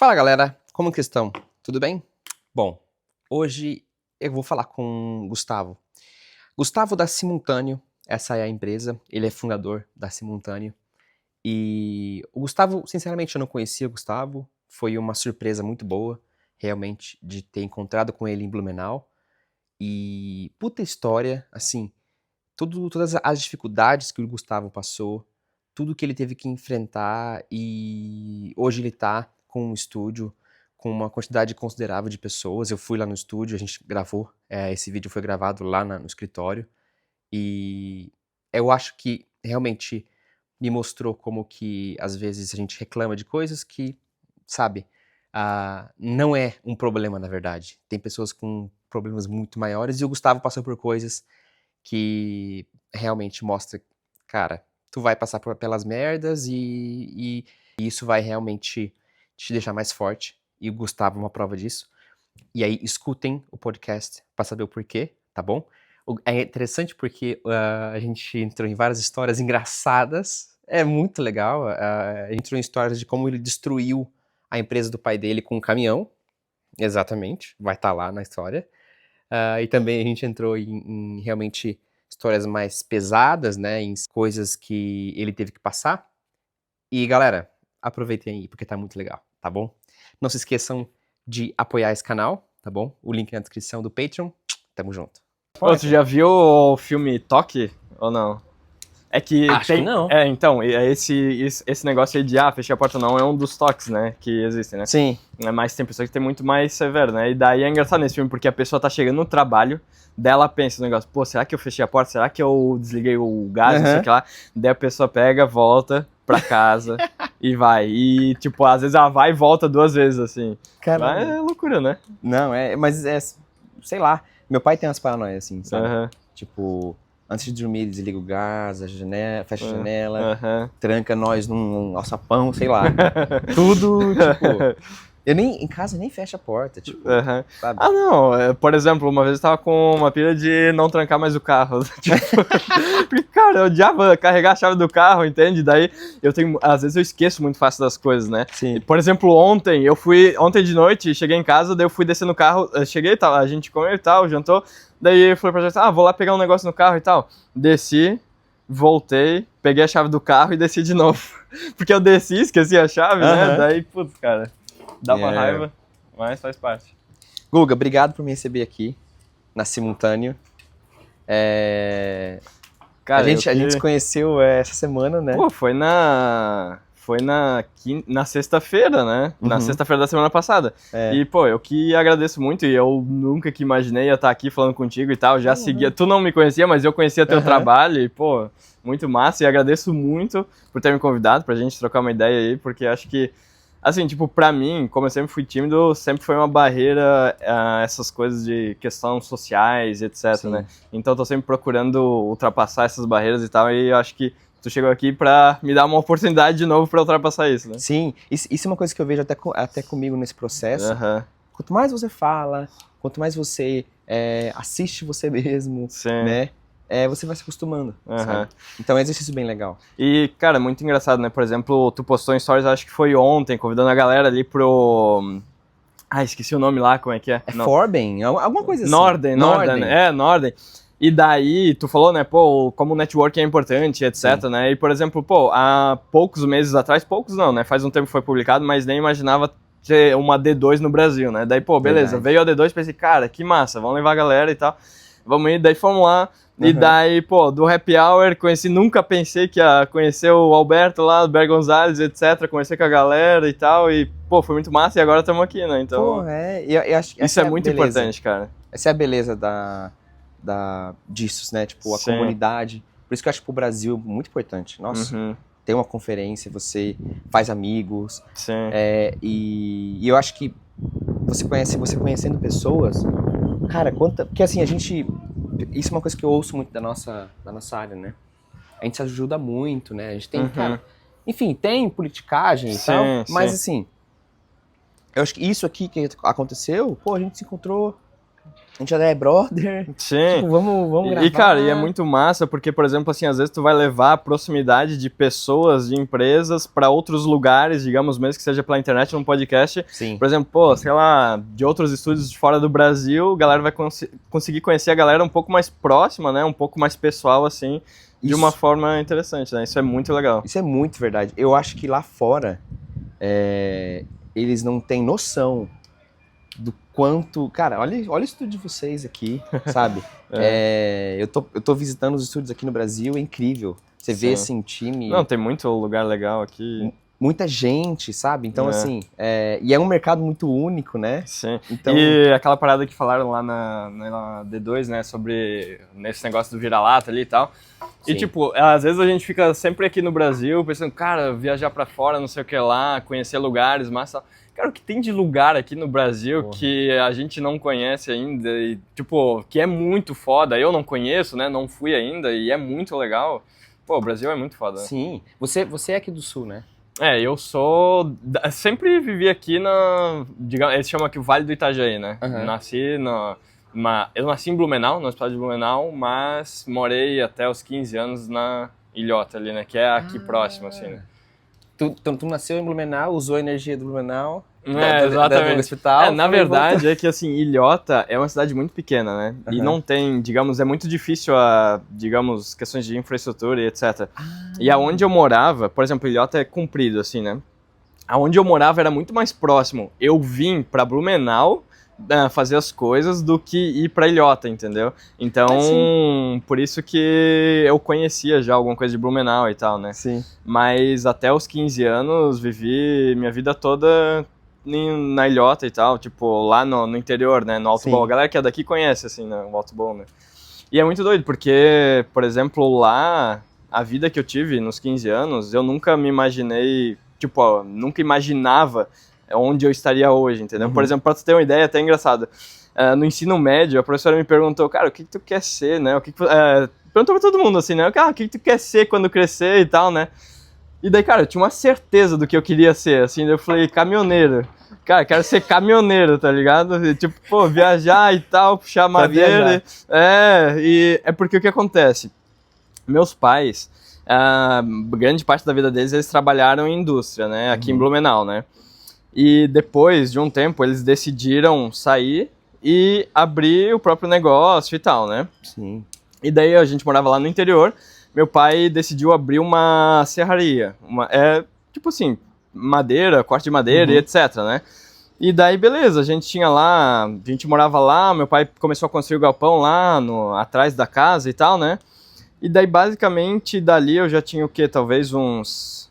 Fala galera, como que estão? Tudo bem? Bom, hoje eu vou falar com o Gustavo. Gustavo da Simultâneo, essa é a empresa, ele é fundador da Simultâneo. E o Gustavo, sinceramente, eu não conhecia o Gustavo, foi uma surpresa muito boa, realmente, de ter encontrado com ele em Blumenau. E puta história, assim, todas as dificuldades que o Gustavo passou, tudo que ele teve que enfrentar e hoje ele tá com um estúdio com uma quantidade considerável de pessoas. Eu fui lá no estúdio, a gente gravou, esse vídeo foi gravado lá no escritório e eu acho que realmente me mostrou como que às vezes a gente reclama de coisas que, sabe, não é um problema na verdade. Tem pessoas com problemas muito maiores e o Gustavo passou por coisas que realmente mostra, cara, tu vai passar pelas merdas e isso vai realmente te deixar mais forte. E o Gustavo é uma prova disso. E aí, escutem o podcast pra saber o porquê, tá bom? É interessante porque a gente entrou em várias histórias engraçadas. É muito legal. Entrou em histórias de como ele destruiu a empresa do pai dele com um caminhão. Exatamente, vai estar lá na história. E também a gente entrou em realmente histórias mais pesadas, né? Em coisas que ele teve que passar. E galera, aproveitem aí, porque tá muito legal, tá bom? Não se esqueçam de apoiar esse canal, tá bom? O link na descrição do Patreon. Tamo junto. Ô, tu já viu o filme Toque ou não? É que Acho tem. que não. Então, esse negócio aí de fechar a porta não é um dos toques, né? Que existem, né? Sim. Mas tem pessoas que tem muito mais severo, né? E daí é engraçado nesse filme, porque a pessoa tá chegando no trabalho, dela pensa no negócio, pô, será que eu fechei a porta? Será que eu desliguei o gás? Não sei o que lá. Daí a pessoa pega, volta pra casa e vai. E, tipo, às vezes ela vai e volta 2 vezes, assim. Caramba. Mas é loucura, né? Não, mas sei lá. Meu pai tem umas paranoias assim, sabe? Aham. Tipo, antes de dormir, ele desliga o gás, fecha a janela, Aham. tranca nós num alçapão, sei lá. Tudo, tipo. Eu em casa nem fecho a porta, tipo, Uhum. sabe? Ah, não, por exemplo, uma vez eu tava com uma pilha de não trancar mais o carro. Tipo, porque, cara, eu odiava carregar a chave do carro, entende? Daí às vezes eu esqueço muito fácil das coisas, né? Sim. Por exemplo, ontem de noite, cheguei em casa, daí eu fui descer no carro, cheguei, tal, a gente comeu e tal, jantou, daí eu falei pra gente, vou lá pegar um negócio no carro e tal. Desci, voltei, peguei a chave do carro e desci de novo. Porque eu desci, esqueci a chave, né? Daí, putz, cara. Dá uma raiva, mas faz parte. Guga, obrigado por me receber aqui, na Simultâneo. Cara, a gente se conheceu essa semana, né? Pô, foi na sexta-feira, né? Na sexta-feira da semana passada. E, pô, eu que agradeço muito e eu nunca que imaginei eu estar aqui falando contigo e tal. Já seguia, tu não me conhecia, mas eu conhecia teu trabalho e, pô, muito massa. E agradeço muito por ter me convidado pra gente trocar uma ideia aí, porque acho que assim, tipo, pra mim, como eu sempre fui tímido, sempre foi uma barreira essas coisas de questões sociais, etc, Sim. né? Então eu tô sempre procurando ultrapassar essas barreiras e tal, e eu acho que tu chegou aqui pra me dar uma oportunidade de novo pra ultrapassar isso, né? Sim, isso é uma coisa que eu vejo até comigo nesse processo. Uhum. Quanto mais você fala, quanto mais você assiste você mesmo, Sim. né? Você vai se acostumando, sabe? Uhum. Então é um exercício bem legal. E, cara, muito engraçado, né? Por exemplo, tu postou em stories, acho que foi ontem, convidando a galera ali pro... esqueci o nome lá, como é que é? Forben? Alguma coisa assim. Norden. Norden. E daí, tu falou, né, pô, como o networking é importante, etc, Sim. né? E, por exemplo, pô, há poucos meses atrás, poucos não, né? Faz um tempo que foi publicado, mas nem imaginava ter uma D2 no Brasil, né? Daí, pô, beleza, veio a D2, pensei, cara, que massa, vamos levar a galera e tal. Vamos ir, daí fomos lá. E daí, pô, do Happy Hour, nunca pensei que ia conhecer o Alberto lá, o Ber Gonzalez, etc, conhecer com a galera e tal, e, pô, foi muito massa e agora estamos aqui, né? Então, pô, eu acho que isso é muito importante, cara. Essa é a beleza disso, né? Tipo, a comunidade. Por isso que eu acho que pro Brasil é muito importante. Nossa, tem uma conferência, você faz amigos. Sim. E eu acho que você conhecendo pessoas, cara, porque assim, isso é uma coisa que eu ouço muito da nossa área, né? A gente se ajuda muito, né? A gente tem, cara, enfim, tem politicagem e tal, mas assim, eu acho que isso aqui que aconteceu, pô, a gente se encontrou, A gente já é brother. Sim. Tipo, vamos gravar. E, cara, e é muito massa porque, por exemplo, assim, às vezes tu vai levar a proximidade de pessoas, de empresas para outros lugares, digamos, mesmo que seja pela internet, num podcast. Sim. Por exemplo, pô, sei lá, de outros estúdios de fora do Brasil, a galera vai conseguir conhecer a galera um pouco mais próxima, né? Um pouco mais pessoal, assim, de uma forma interessante, né? Isso é muito legal. Isso é muito verdade. Eu acho que lá fora, eles não têm noção do quanto... Cara, olha o estúdio de vocês aqui, sabe? Eu tô visitando os estúdios aqui no Brasil, é incrível. Você vê, assim, time... Não, tem muito lugar legal aqui. Muita gente, sabe? Então, assim... E é um mercado muito único, né? Sim. Então... E aquela parada que falaram lá na D2, né? Sobre esse negócio do vira-lata ali e tal. Sim. E, tipo, às vezes a gente fica sempre aqui no Brasil pensando, cara, viajar pra fora, não sei o que lá, conhecer lugares, massa. Cara, o que tem de lugar aqui no Brasil que a gente não conhece ainda e, tipo, que é muito foda. Eu não conheço, né? Não fui ainda e é muito legal. Pô, o Brasil é muito foda. Sim. Você é aqui do Sul, né? Eu sou... Sempre vivi aqui digamos, eles chamam aqui o Vale do Itajaí, né? Uhum. Eu nasci em Blumenau, no Hospital de Blumenau, mas morei até os 15 anos na Ilhota ali, né? Que é aqui próximo, assim, né? Tu nasceu em Blumenau, usou a energia do Blumenau, exatamente. Do hospital. Na verdade, é que assim, Ilhota é uma cidade muito pequena, né? Uhum. E não tem, digamos, é muito difícil digamos, questões de infraestrutura e etc. E aonde eu morava, por exemplo, Ilhota é comprido, assim, né? Aonde eu morava era muito mais próximo. Eu vim pra Blumenau fazer as coisas do que ir pra Ilhota, entendeu? Então, por isso que eu conhecia já alguma coisa de Blumenau e tal, né? Sim. Mas até os 15 anos vivi minha vida toda na Ilhota e tal, tipo, lá no interior, né? No Alto Bom. A galera que é daqui conhece, assim, né? O Alto Bom, né? E é muito doido, porque, por exemplo, lá, a vida que eu tive nos 15 anos, eu nunca me imaginei, tipo, nunca imaginava onde eu estaria hoje, entendeu? Por exemplo, pra tu ter uma ideia, até engraçado, no ensino médio, a professora me perguntou, cara, o que tu quer ser, né? Perguntou pra todo mundo, assim, né? O que tu quer ser quando crescer e tal, né? E daí, cara, eu tinha uma certeza do que eu queria ser, assim, daí eu falei, caminhoneiro. Cara, quero ser caminhoneiro, tá ligado? E, tipo, pô, viajar e tal, puxar madeira. E é porque o que acontece? Meus pais, grande parte da vida deles, eles trabalharam em indústria, né? Aqui em Blumenau, né? E depois de um tempo, eles decidiram sair e abrir o próprio negócio e tal, né? Sim. E daí a gente morava lá no interior, meu pai decidiu abrir uma serraria. Tipo assim, madeira, corte de madeira e etc, né? E daí, beleza, a gente morava lá, meu pai começou a construir o galpão lá atrás da casa e tal, né? E daí, basicamente, dali eu já tinha o quê? Talvez uns...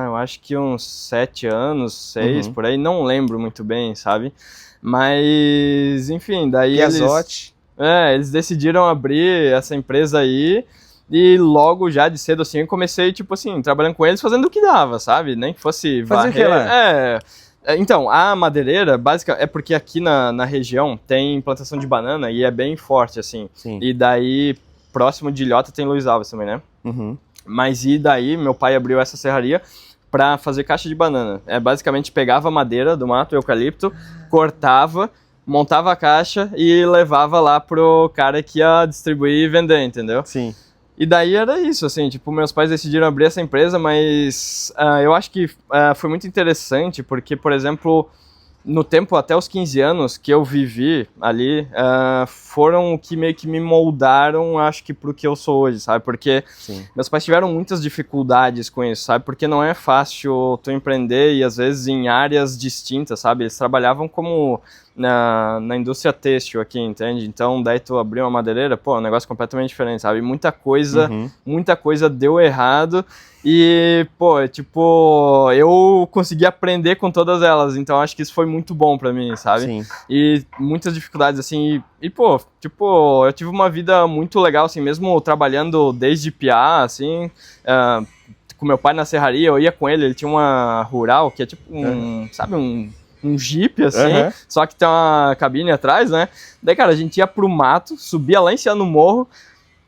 eu acho que uns 7 anos, 6, por aí, não lembro muito bem, sabe? Mas, enfim, daí eles decidiram abrir essa empresa aí e logo já de cedo, assim, eu comecei, tipo assim, trabalhando com eles, fazendo o que dava, sabe? Nem que fosse varrer. Então, a madeireira, basicamente, é porque aqui na região tem plantação de banana e é bem forte, assim. Sim. E daí, próximo de Ilhota tem Luiz Alves também, né? Mas e daí, meu pai abriu essa serraria para fazer caixa de banana. Basicamente pegava a madeira do mato, eucalipto, cortava, montava a caixa e levava lá pro cara que ia distribuir e vender, entendeu? Sim. E daí era isso, assim, tipo, meus pais decidiram abrir essa empresa, mas eu acho que foi muito interessante porque, por exemplo, no tempo até os 15 anos que eu vivi ali, foram o que meio que me moldaram, acho que pro que eu sou hoje, sabe? Porque meus pais tiveram muitas dificuldades com isso, sabe? Porque não é fácil tu empreender e às vezes em áreas distintas, sabe? Eles trabalhavam como na indústria têxtil aqui, entende? Então daí tu abriu uma madeireira, pô, é um negócio completamente diferente, sabe? Muita coisa deu errado. E, pô, tipo, eu consegui aprender com todas elas, então acho que isso foi muito bom pra mim, sabe? Sim. E muitas dificuldades, assim, pô, tipo, eu tive uma vida muito legal, assim, mesmo trabalhando desde piá, assim, com meu pai na serraria, eu ia com ele tinha uma rural, que é tipo sabe, um Jeep, assim, só que tem uma cabine atrás, né? Daí, cara, a gente ia pro mato, subia lá em cima no morro,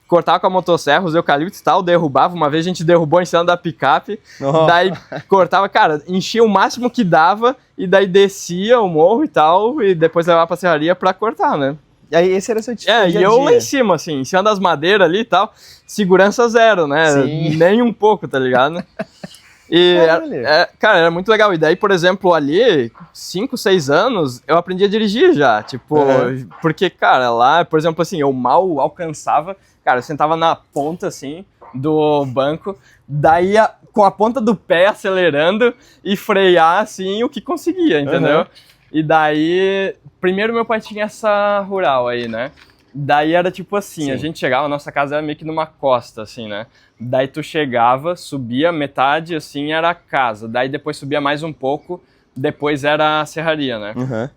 cortava com a motosserra, os eucaliptos e tal, derrubava. Uma vez a gente derrubou em cima da picape, daí cortava, cara, enchia o máximo que dava e daí descia o morro e tal, e depois levava pra serraria pra cortar, né? E aí esse era o seu tipo É, dia e a eu lá dia. em cima, assim, em cima das madeiras ali e tal, segurança zero, né? Sim. Nem um pouco, tá ligado? E, Caralho. cara, era muito legal. E daí, por exemplo, ali, 5, 6 anos, eu aprendi a dirigir já. Tipo, Uhum. porque, cara, lá, por exemplo, assim, eu mal alcançava. Cara, eu sentava na ponta, assim, do banco, daí com a ponta do pé acelerando e frear, assim, o que conseguia, entendeu? Uhum. E daí, primeiro meu pai tinha essa rural aí, né? Daí era tipo assim, a Sim. gente chegava, a nossa casa era meio que numa costa, assim, né? Daí tu chegava, subia metade, assim, era a casa. Daí depois subia mais um pouco, depois era a serraria, né? Uhum.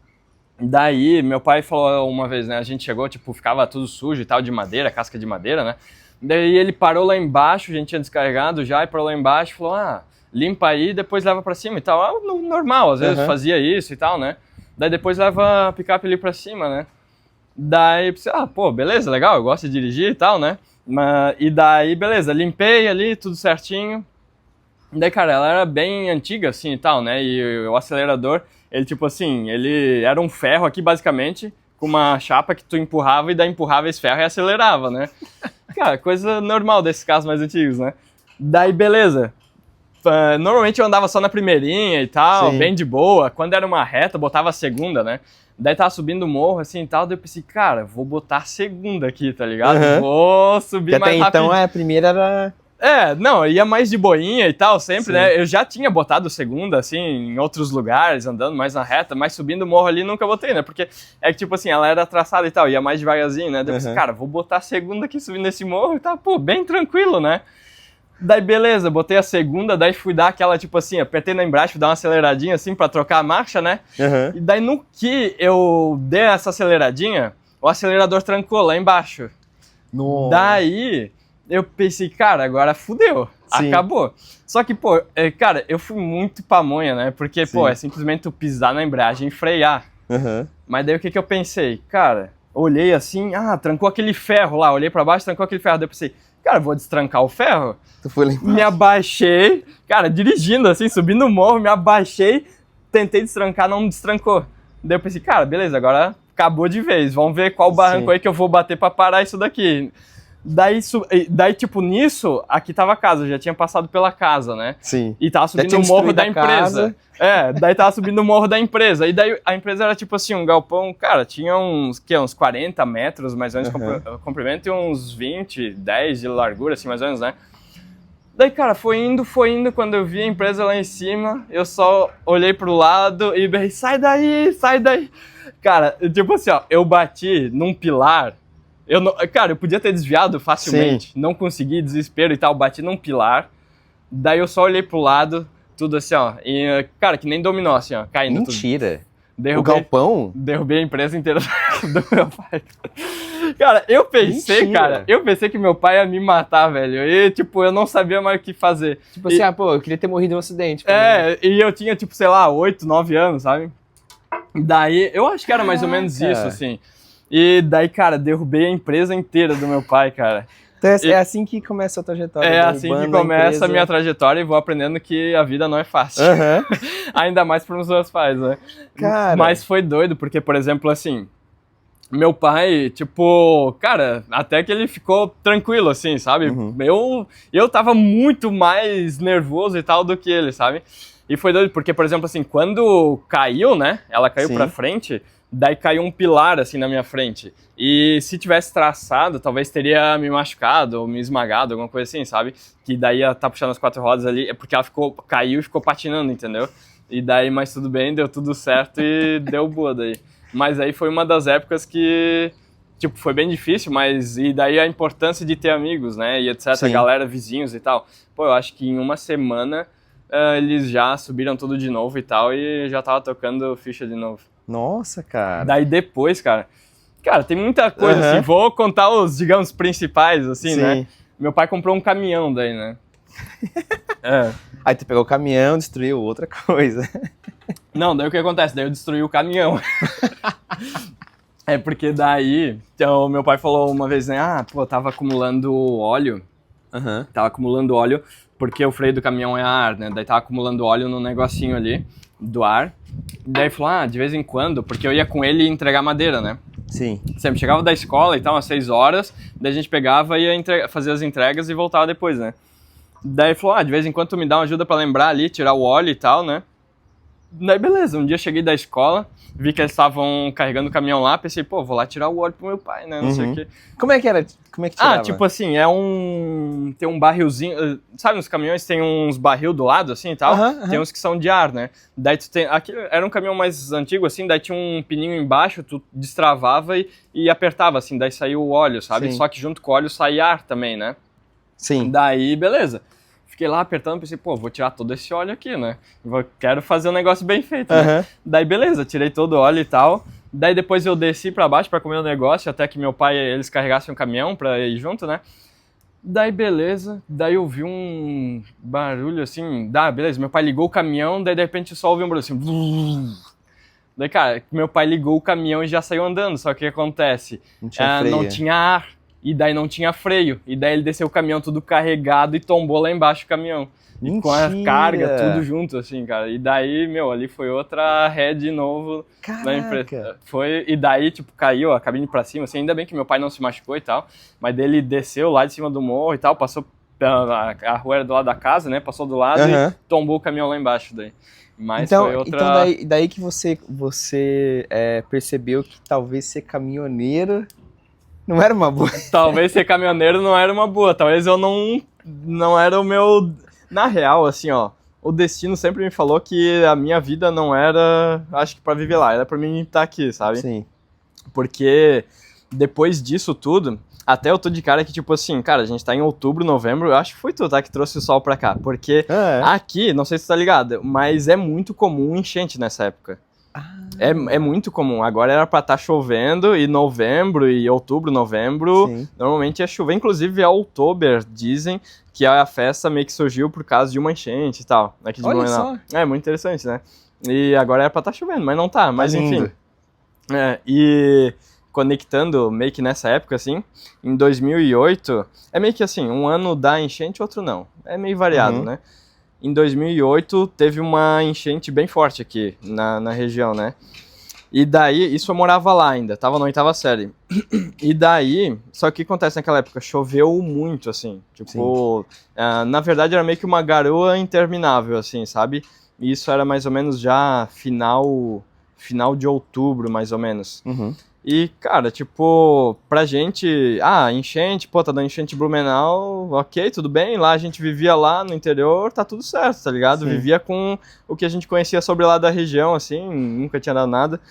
Daí meu pai falou uma vez, né? A gente chegou, tipo, ficava tudo sujo e tal, de madeira, casca de madeira, né? Daí ele parou lá embaixo, a gente tinha descarregado já, e parou lá embaixo e falou, limpa aí, depois leva pra cima e tal. Normal, às vezes Uhum. fazia isso e tal, né? Daí depois leva a picape ali pra cima, né? Daí, pô, beleza, legal, eu gosto de dirigir e tal, né? E daí, beleza, limpei ali, tudo certinho. Daí, cara, ela era bem antiga, assim, e tal, né? E o acelerador, ele, tipo assim, ele era um ferro aqui, basicamente, com uma chapa que tu empurrava e daí empurrava esse ferro e acelerava, né? Cara, coisa normal desses carros mais antigos, né? Daí, beleza. Normalmente eu andava só na primeirinha e tal, Sim. bem de boa. Quando era uma reta, eu botava a segunda, né? Daí tava subindo o morro, assim e tal, daí eu pensei, cara, vou botar a segunda aqui, tá ligado? Uhum. Vou subir Porque mais até rápido. então a primeira era... Não, eu ia mais de boinha e tal, sempre, Sim. né? Eu já tinha botado segunda, assim, em outros lugares, andando mais na reta, mas subindo o morro ali nunca botei, né? Porque é que, tipo assim, ela era traçada e tal, ia mais devagarzinho, né? Daí eu pensei, Uhum. cara, vou botar a segunda aqui subindo esse morro e tá, pô, bem tranquilo, né? Daí, beleza, botei a segunda, daí fui dar aquela, tipo assim, apertei na embreagem, fui dar uma aceleradinha, assim, pra trocar a marcha, né? Uhum. E daí, no que eu dei essa aceleradinha, o acelerador trancou lá embaixo. Nossa. Daí, eu pensei, cara, agora fudeu, Sim. acabou. Só que, pô, cara, eu fui muito pamonha, né? Porque, pô, Sim. é simplesmente tu pisar na embreagem e frear. Uhum. Mas daí, o que que eu pensei? Cara, olhei assim, trancou aquele ferro lá, olhei pra baixo, trancou aquele ferro. Daí eu pensei, cara, vou destrancar o ferro? Tu foi limpar. Me abaixei, cara, dirigindo assim, subindo o morro, me abaixei, tentei destrancar, não destrancou. Daí eu pensei, cara, beleza, agora acabou de vez, vamos ver qual barranco Sim. aí que eu vou bater pra parar isso daqui. Daí, tipo, nisso, aqui tava a casa, eu já tinha passado pela casa, né? Sim. E tava subindo tinha o morro destruído da a empresa. casa. Daí tava subindo o morro da empresa. E daí a empresa era tipo assim, um galpão, cara, tinha uns 40 metros mais ou menos Uhum. comprimento e uns 20, 10 de largura, assim, mais ou menos, né? Daí, cara, foi indo, quando eu vi a empresa lá em cima, eu só olhei pro lado e berrei, sai daí, sai daí. Cara, tipo assim, ó, eu bati num pilar, cara, eu podia ter desviado facilmente, não consegui, desespero e tal, bati num pilar, daí eu só olhei pro lado, tudo assim, ó, e, cara, que nem dominó, assim, ó, caindo tudo. Mentira. O Derrubei, galpão? derrubei a empresa inteira do meu pai. Cara, eu pensei, Mentira. que meu pai ia me matar, velho. E, tipo, eu não sabia mais o que fazer. Tipo assim, pô, eu queria ter morrido em um acidente. E eu tinha, tipo, sei lá, 8, 9 anos, sabe? Daí, eu acho que era mais ou menos Caraca. isso, assim. E daí, cara, derrubei a empresa inteira do meu pai, cara. Então é assim que começa a trajetória. É assim que derrubando começa a empresa. minha trajetória e vou aprendendo que a vida não é fácil. Aham. Ainda mais para os meus pais, né? Cara. Mas foi doido, porque, por exemplo, assim, meu pai, tipo, cara, até que ele ficou tranquilo, assim, sabe? Uhum. Eu tava muito mais nervoso e tal do que ele, sabe? E foi doido, porque, por exemplo, assim, quando caiu, né? Ela caiu Sim. pra frente, daí caiu um pilar, assim, na minha frente. E se tivesse traçado, talvez teria me machucado ou me esmagado, alguma coisa assim, sabe? Que daí ela tá puxando as 4 rodas ali, é porque ela caiu e ficou patinando, entendeu? E daí, mas tudo bem, deu tudo certo e deu boa daí. Mas aí foi uma das épocas que, tipo, foi bem difícil, mas e daí a importância de ter amigos, né, e etc, Sim. galera, vizinhos e tal. Pô, eu acho que em uma semana eles já subiram tudo de novo e tal, e já tava tocando ficha de novo. Nossa, cara. Daí depois, cara, tem muita coisa, Uhum. assim, vou contar os, digamos, principais, assim, Sim. né. Meu pai comprou um caminhão daí, né. Aí tu pegou o caminhão, destruiu outra coisa. Não, daí o que acontece? Daí eu destruí o caminhão. É porque daí, então, meu pai falou uma vez, né, pô, tava acumulando óleo, Aham. porque o freio do caminhão é a ar, né, daí tava acumulando óleo no negocinho ali, do ar, daí falou, de vez em quando, porque eu ia com ele entregar madeira, né, Sim. Sempre chegava da escola e tal, às 6 horas, daí a gente pegava e ia fazer as entregas e voltava depois, né? Daí ele falou, de vez em quando tu me dá uma ajuda pra lembrar ali, tirar o óleo e tal, né? Daí beleza, um dia cheguei da escola, vi que eles estavam carregando o caminhão lá, pensei, vou lá tirar o óleo pro meu pai, né, não sei o quê. Como é que era? Como é que tirava? Tipo assim, tem um barrilzinho, sabe, nos caminhões tem uns barril do lado, assim, e tal, tem uns que são de ar, né, daí aqui era um caminhão mais antigo, assim, daí tinha um pininho embaixo, tu destravava e apertava, assim, daí saiu o óleo, sabe, Sim. só que junto com o óleo saía ar também, né. Sim. Daí, beleza. Fiquei lá apertando, pensei, vou tirar todo esse óleo aqui, né? Quero fazer um negócio bem feito, né? Daí, beleza, tirei todo o óleo e tal. Daí, depois eu desci pra baixo pra comer o negócio, até que meu pai, eles carregassem um caminhão pra ir junto, né? Daí, beleza. Daí, eu vi um barulho assim. Beleza, meu pai ligou o caminhão, daí, de repente, só ouvi um barulho assim. Daí, cara, meu pai ligou o caminhão e já saiu andando, só que o que acontece? Não tinha ar. E daí não tinha freio. E daí ele desceu o caminhão tudo carregado e tombou lá embaixo o caminhão. Mentira. E com a carga, tudo junto, assim, cara. E daí, ali foi outra ré de novo. Caraca. Na empresa. E daí, caiu a cabine pra cima, assim. Ainda bem que meu pai não se machucou e tal. Mas daí ele desceu lá de cima do morro e tal, passou... A rua era do lado da casa, né? Passou do lado e tombou o caminhão lá embaixo daí. Mas então, foi outra... Então daí que você percebeu que talvez ser caminhoneiro não era uma boa. Talvez ser caminhoneiro não era uma boa. Talvez eu não era o meu... Na real, assim, ó, o destino sempre me falou que a minha vida não era, acho que pra viver lá, era pra mim estar aqui, sabe? Sim. Porque depois disso tudo, até eu tô de cara que, tipo assim, cara, a gente tá em outubro, novembro, eu acho que foi tu, tá, que trouxe o sol pra cá. Porque aqui, não sei se tu tá ligado, mas é muito comum enchente nessa época. É muito comum. Agora era pra estar chovendo e novembro e outubro, novembro, normalmente é chover. Inclusive a Oktober dizem que a festa meio que surgiu por causa de uma enchente e tal. Aqui de Blumenau. É muito interessante, né? E agora era pra estar chovendo, mas não tá. Mas enfim. E conectando meio que nessa época, assim, em 2008, é meio que assim, um ano dá enchente, outro não. É meio variado, né? Em 2008 teve uma enchente bem forte aqui na região, né? E daí, isso eu morava lá ainda, tava na 8ª série. E daí, só que o que acontece naquela época? Choveu muito, assim. Tipo, na verdade era meio que uma garoa interminável, assim, sabe? E isso era mais ou menos já final de outubro, mais ou menos. E, cara, tipo, pra gente, enchente, tá dando enchente em Blumenau, ok, tudo bem, lá a gente vivia lá no interior, tá tudo certo, tá ligado? Vivia com o que a gente conhecia sobre lá da região, assim, nunca tinha dado nada.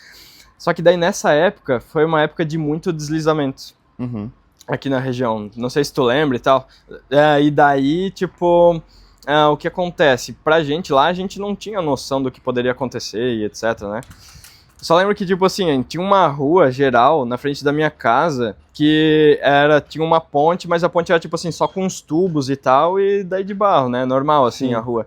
Só que daí nessa época, foi uma época de muito deslizamento aqui na região, não sei se tu lembra e tal. E daí, tipo, o que acontece? Pra gente lá, a gente não tinha noção do que poderia acontecer e etc, né? Só lembro que, tipo assim, tinha uma rua geral na frente da minha casa que tinha uma ponte, mas a ponte era, tipo assim, só com uns tubos e tal, e daí de barro, né? Normal, assim, a rua.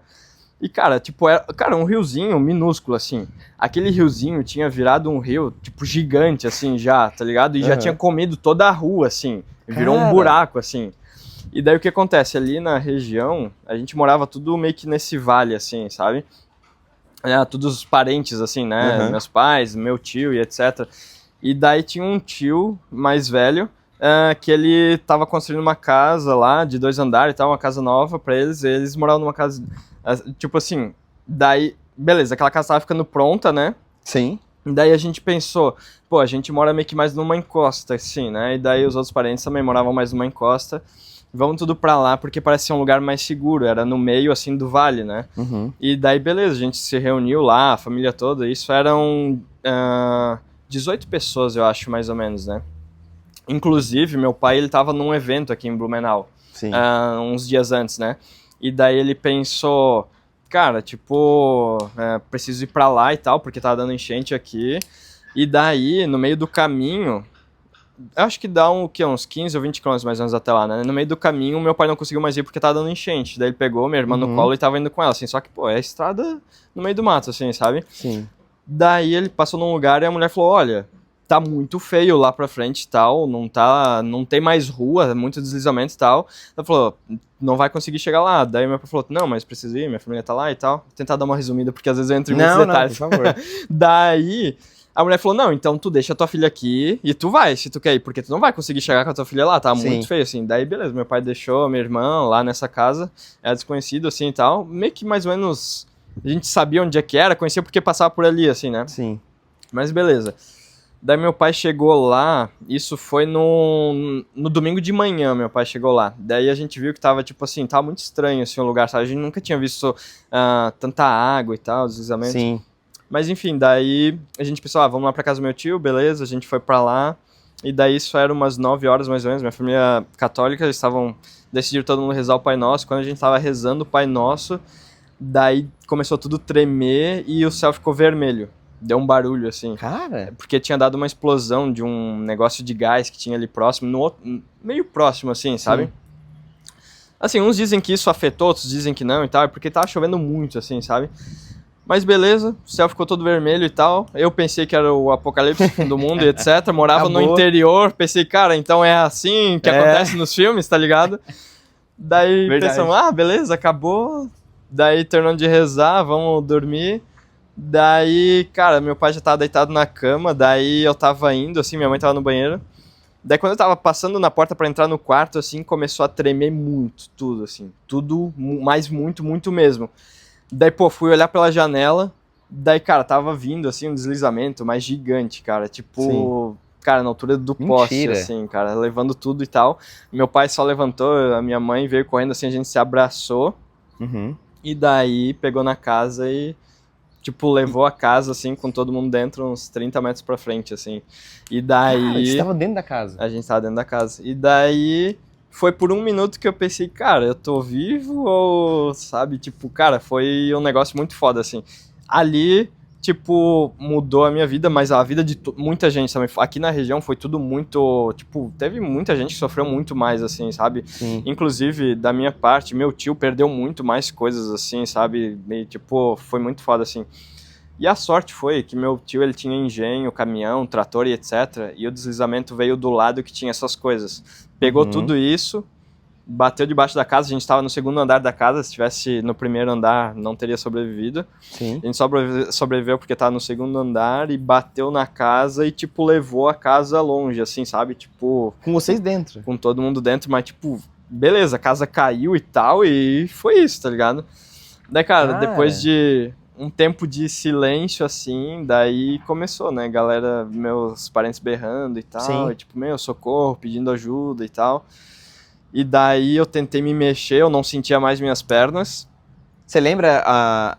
E, cara, tipo, era um riozinho minúsculo, assim. Aquele riozinho tinha virado um rio, tipo, gigante, assim, já, tá ligado? E já tinha comido toda a rua, assim. Virou um buraco, assim. E daí o que acontece? Ali na região, a gente morava tudo meio que nesse vale, assim, sabe? Todos os parentes, assim, né? Meus pais, meu tio e etc. E daí tinha um tio mais velho que ele tava construindo uma casa lá de 2 andares e tal, uma casa nova pra eles. E eles moravam numa casa, tipo assim, daí, beleza, aquela casa tava ficando pronta, né? Sim. Daí a gente pensou, a gente mora meio que mais numa encosta, assim, né? E daí os outros parentes também moravam mais numa encosta. Vamos tudo pra lá, porque parecia um lugar mais seguro, era no meio, assim, do vale, né? E daí, beleza, a gente se reuniu lá, a família toda, isso eram 18 pessoas, eu acho, mais ou menos, né? Inclusive, meu pai, ele tava num evento aqui em Blumenau, uns dias antes, né? E daí ele pensou, cara, tipo, preciso ir pra lá e tal, porque tá dando enchente aqui. E daí, no meio do caminho... Acho que dá uns 15 ou 20 km mais ou menos até lá, né? No meio do caminho, meu pai não conseguiu mais ir porque tava dando enchente. Daí ele pegou minha irmã no colo e tava indo com ela, assim. Só que, é a estrada no meio do mato, assim, sabe? Sim. Daí ele passou num lugar e a mulher falou, olha, tá muito feio lá pra frente e tal, não tem mais rua, muito deslizamento e tal. Ela falou, não vai conseguir chegar lá. Daí meu pai falou, não, mas precisa ir, minha família tá lá e tal. Vou tentar dar uma resumida, porque às vezes eu entro em muitos detalhes. Não, por favor. Daí... A mulher falou, não, então tu deixa a tua filha aqui e tu vai, se tu quer ir, porque tu não vai conseguir chegar com a tua filha lá, tá Sim. muito feio, assim. Daí, beleza, meu pai deixou a minha irmã lá nessa casa, era desconhecido, assim, e tal. Meio que mais ou menos a gente sabia onde é que era, conhecia porque passava por ali, assim, né? Sim. Mas beleza. Daí meu pai chegou lá, isso foi no domingo de manhã, meu pai chegou lá. Daí a gente viu que tava, tipo assim, tava muito estranho, assim, o lugar, sabe? A gente nunca tinha visto tanta água e tal, deslizamentos. Sim. Mas enfim, daí a gente pensou, vamos lá pra casa do meu tio, beleza, a gente foi pra lá. E daí isso era umas 9 horas mais ou menos, minha família católica, eles decidiram todo mundo rezar o Pai Nosso. Quando a gente tava rezando o Pai Nosso, daí começou tudo a tremer e o céu ficou vermelho. Deu um barulho, assim. Cara. Porque tinha dado uma explosão de um negócio de gás que tinha ali próximo, meio próximo, assim, sabe? Sim. Assim, uns dizem que isso afetou, outros dizem que não e tal, porque tava chovendo muito, assim, sabe? Mas beleza, o céu ficou todo vermelho e tal. Eu pensei que era o apocalipse do mundo e etc. Morava no interior, pensei, cara, então é assim que acontece nos filmes, tá ligado? Daí pensamos, beleza, acabou. Daí terminando de rezar, vamos dormir. Daí, cara, meu pai já tava deitado na cama, daí eu tava indo, assim, minha mãe tava no banheiro. Daí quando eu tava passando na porta pra entrar no quarto, assim, começou a tremer muito, tudo, assim. Tudo, mas muito, muito mesmo. Daí, pô, fui olhar pela janela, daí, cara, tava vindo, assim, um deslizamento mais gigante, cara. Tipo, sim, cara, na altura do poste, assim, cara, levando tudo e tal. Meu pai só levantou, a minha mãe veio correndo, assim, a gente se abraçou. E daí pegou na casa e, tipo, levou a casa, assim, com todo mundo dentro, uns 30 metros pra frente, assim. E daí... Cara, você tava dentro da casa? A gente tava dentro da casa. E daí... Foi por um minuto que eu pensei, cara, eu tô vivo ou, sabe, tipo, cara, foi um negócio muito foda, assim. Ali, tipo, mudou a minha vida, mas a vida de muita gente também. Aqui na região foi tudo muito, tipo, teve muita gente que sofreu muito mais, assim, sabe? Sim. Inclusive, da minha parte, meu tio perdeu muito mais coisas, assim, sabe? E, tipo, foi muito foda, assim. E a sorte foi que meu tio, ele tinha engenho, caminhão, trator e etc. E o deslizamento veio do lado que tinha essas coisas. Pegou tudo isso, bateu debaixo da casa, a gente estava no segundo andar da casa, se estivesse no primeiro andar não teria sobrevivido. Sim. A gente sobreviveu porque estava no segundo andar e bateu na casa e, tipo, levou a casa longe, assim, sabe? Tipo... Com vocês dentro? Com todo mundo dentro, mas, tipo, beleza, a casa caiu e tal, e foi isso, tá ligado? Daí, cara, depois de um tempo de silêncio, assim, daí começou, né, galera, meus parentes berrando e tal. Sim. E tipo, meu, socorro, pedindo ajuda e tal. E daí eu tentei me mexer, eu não sentia mais minhas pernas. Você lembra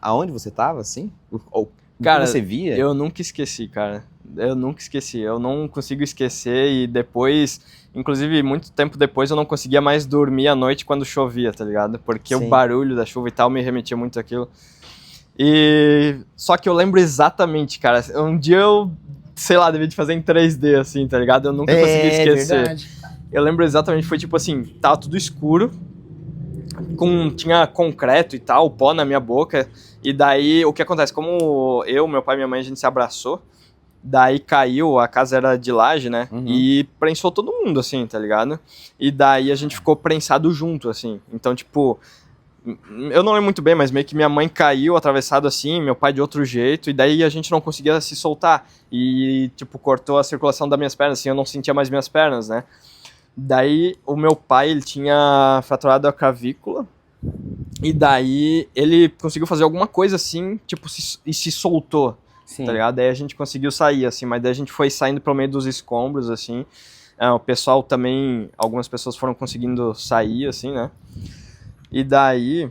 aonde você tava, assim? Ou cara, que você via? Eu nunca esqueci, cara. Eu nunca esqueci, eu não consigo esquecer e depois, inclusive muito tempo depois eu não conseguia mais dormir à noite quando chovia, tá ligado? Porque sim, o barulho da chuva e tal me remetia muito àquilo. E só que eu lembro exatamente, cara, um dia eu, sei lá, devia de fazer em 3D, assim, tá ligado? Eu nunca consegui esquecer. Verdade. Eu lembro exatamente, foi tipo assim, tava tudo escuro, tinha concreto e tal, pó na minha boca, e daí o que acontece, como eu, meu pai e minha mãe, a gente se abraçou, daí caiu, a casa era de laje, né, e prensou todo mundo, assim, tá ligado? E daí a gente ficou prensado junto, assim, então tipo... Eu não lembro muito bem, mas meio que minha mãe caiu atravessado assim, meu pai de outro jeito, e daí a gente não conseguia se soltar. E, tipo, cortou a circulação das minhas pernas, assim, eu não sentia mais minhas pernas, né? Daí o meu pai, ele tinha fraturado a clavícula, e daí ele conseguiu fazer alguma coisa assim, tipo, e se soltou, sim, tá ligado? Daí a gente conseguiu sair, assim, mas daí a gente foi saindo pelo meio dos escombros, assim. O pessoal também, algumas pessoas foram conseguindo sair, assim, né? E daí,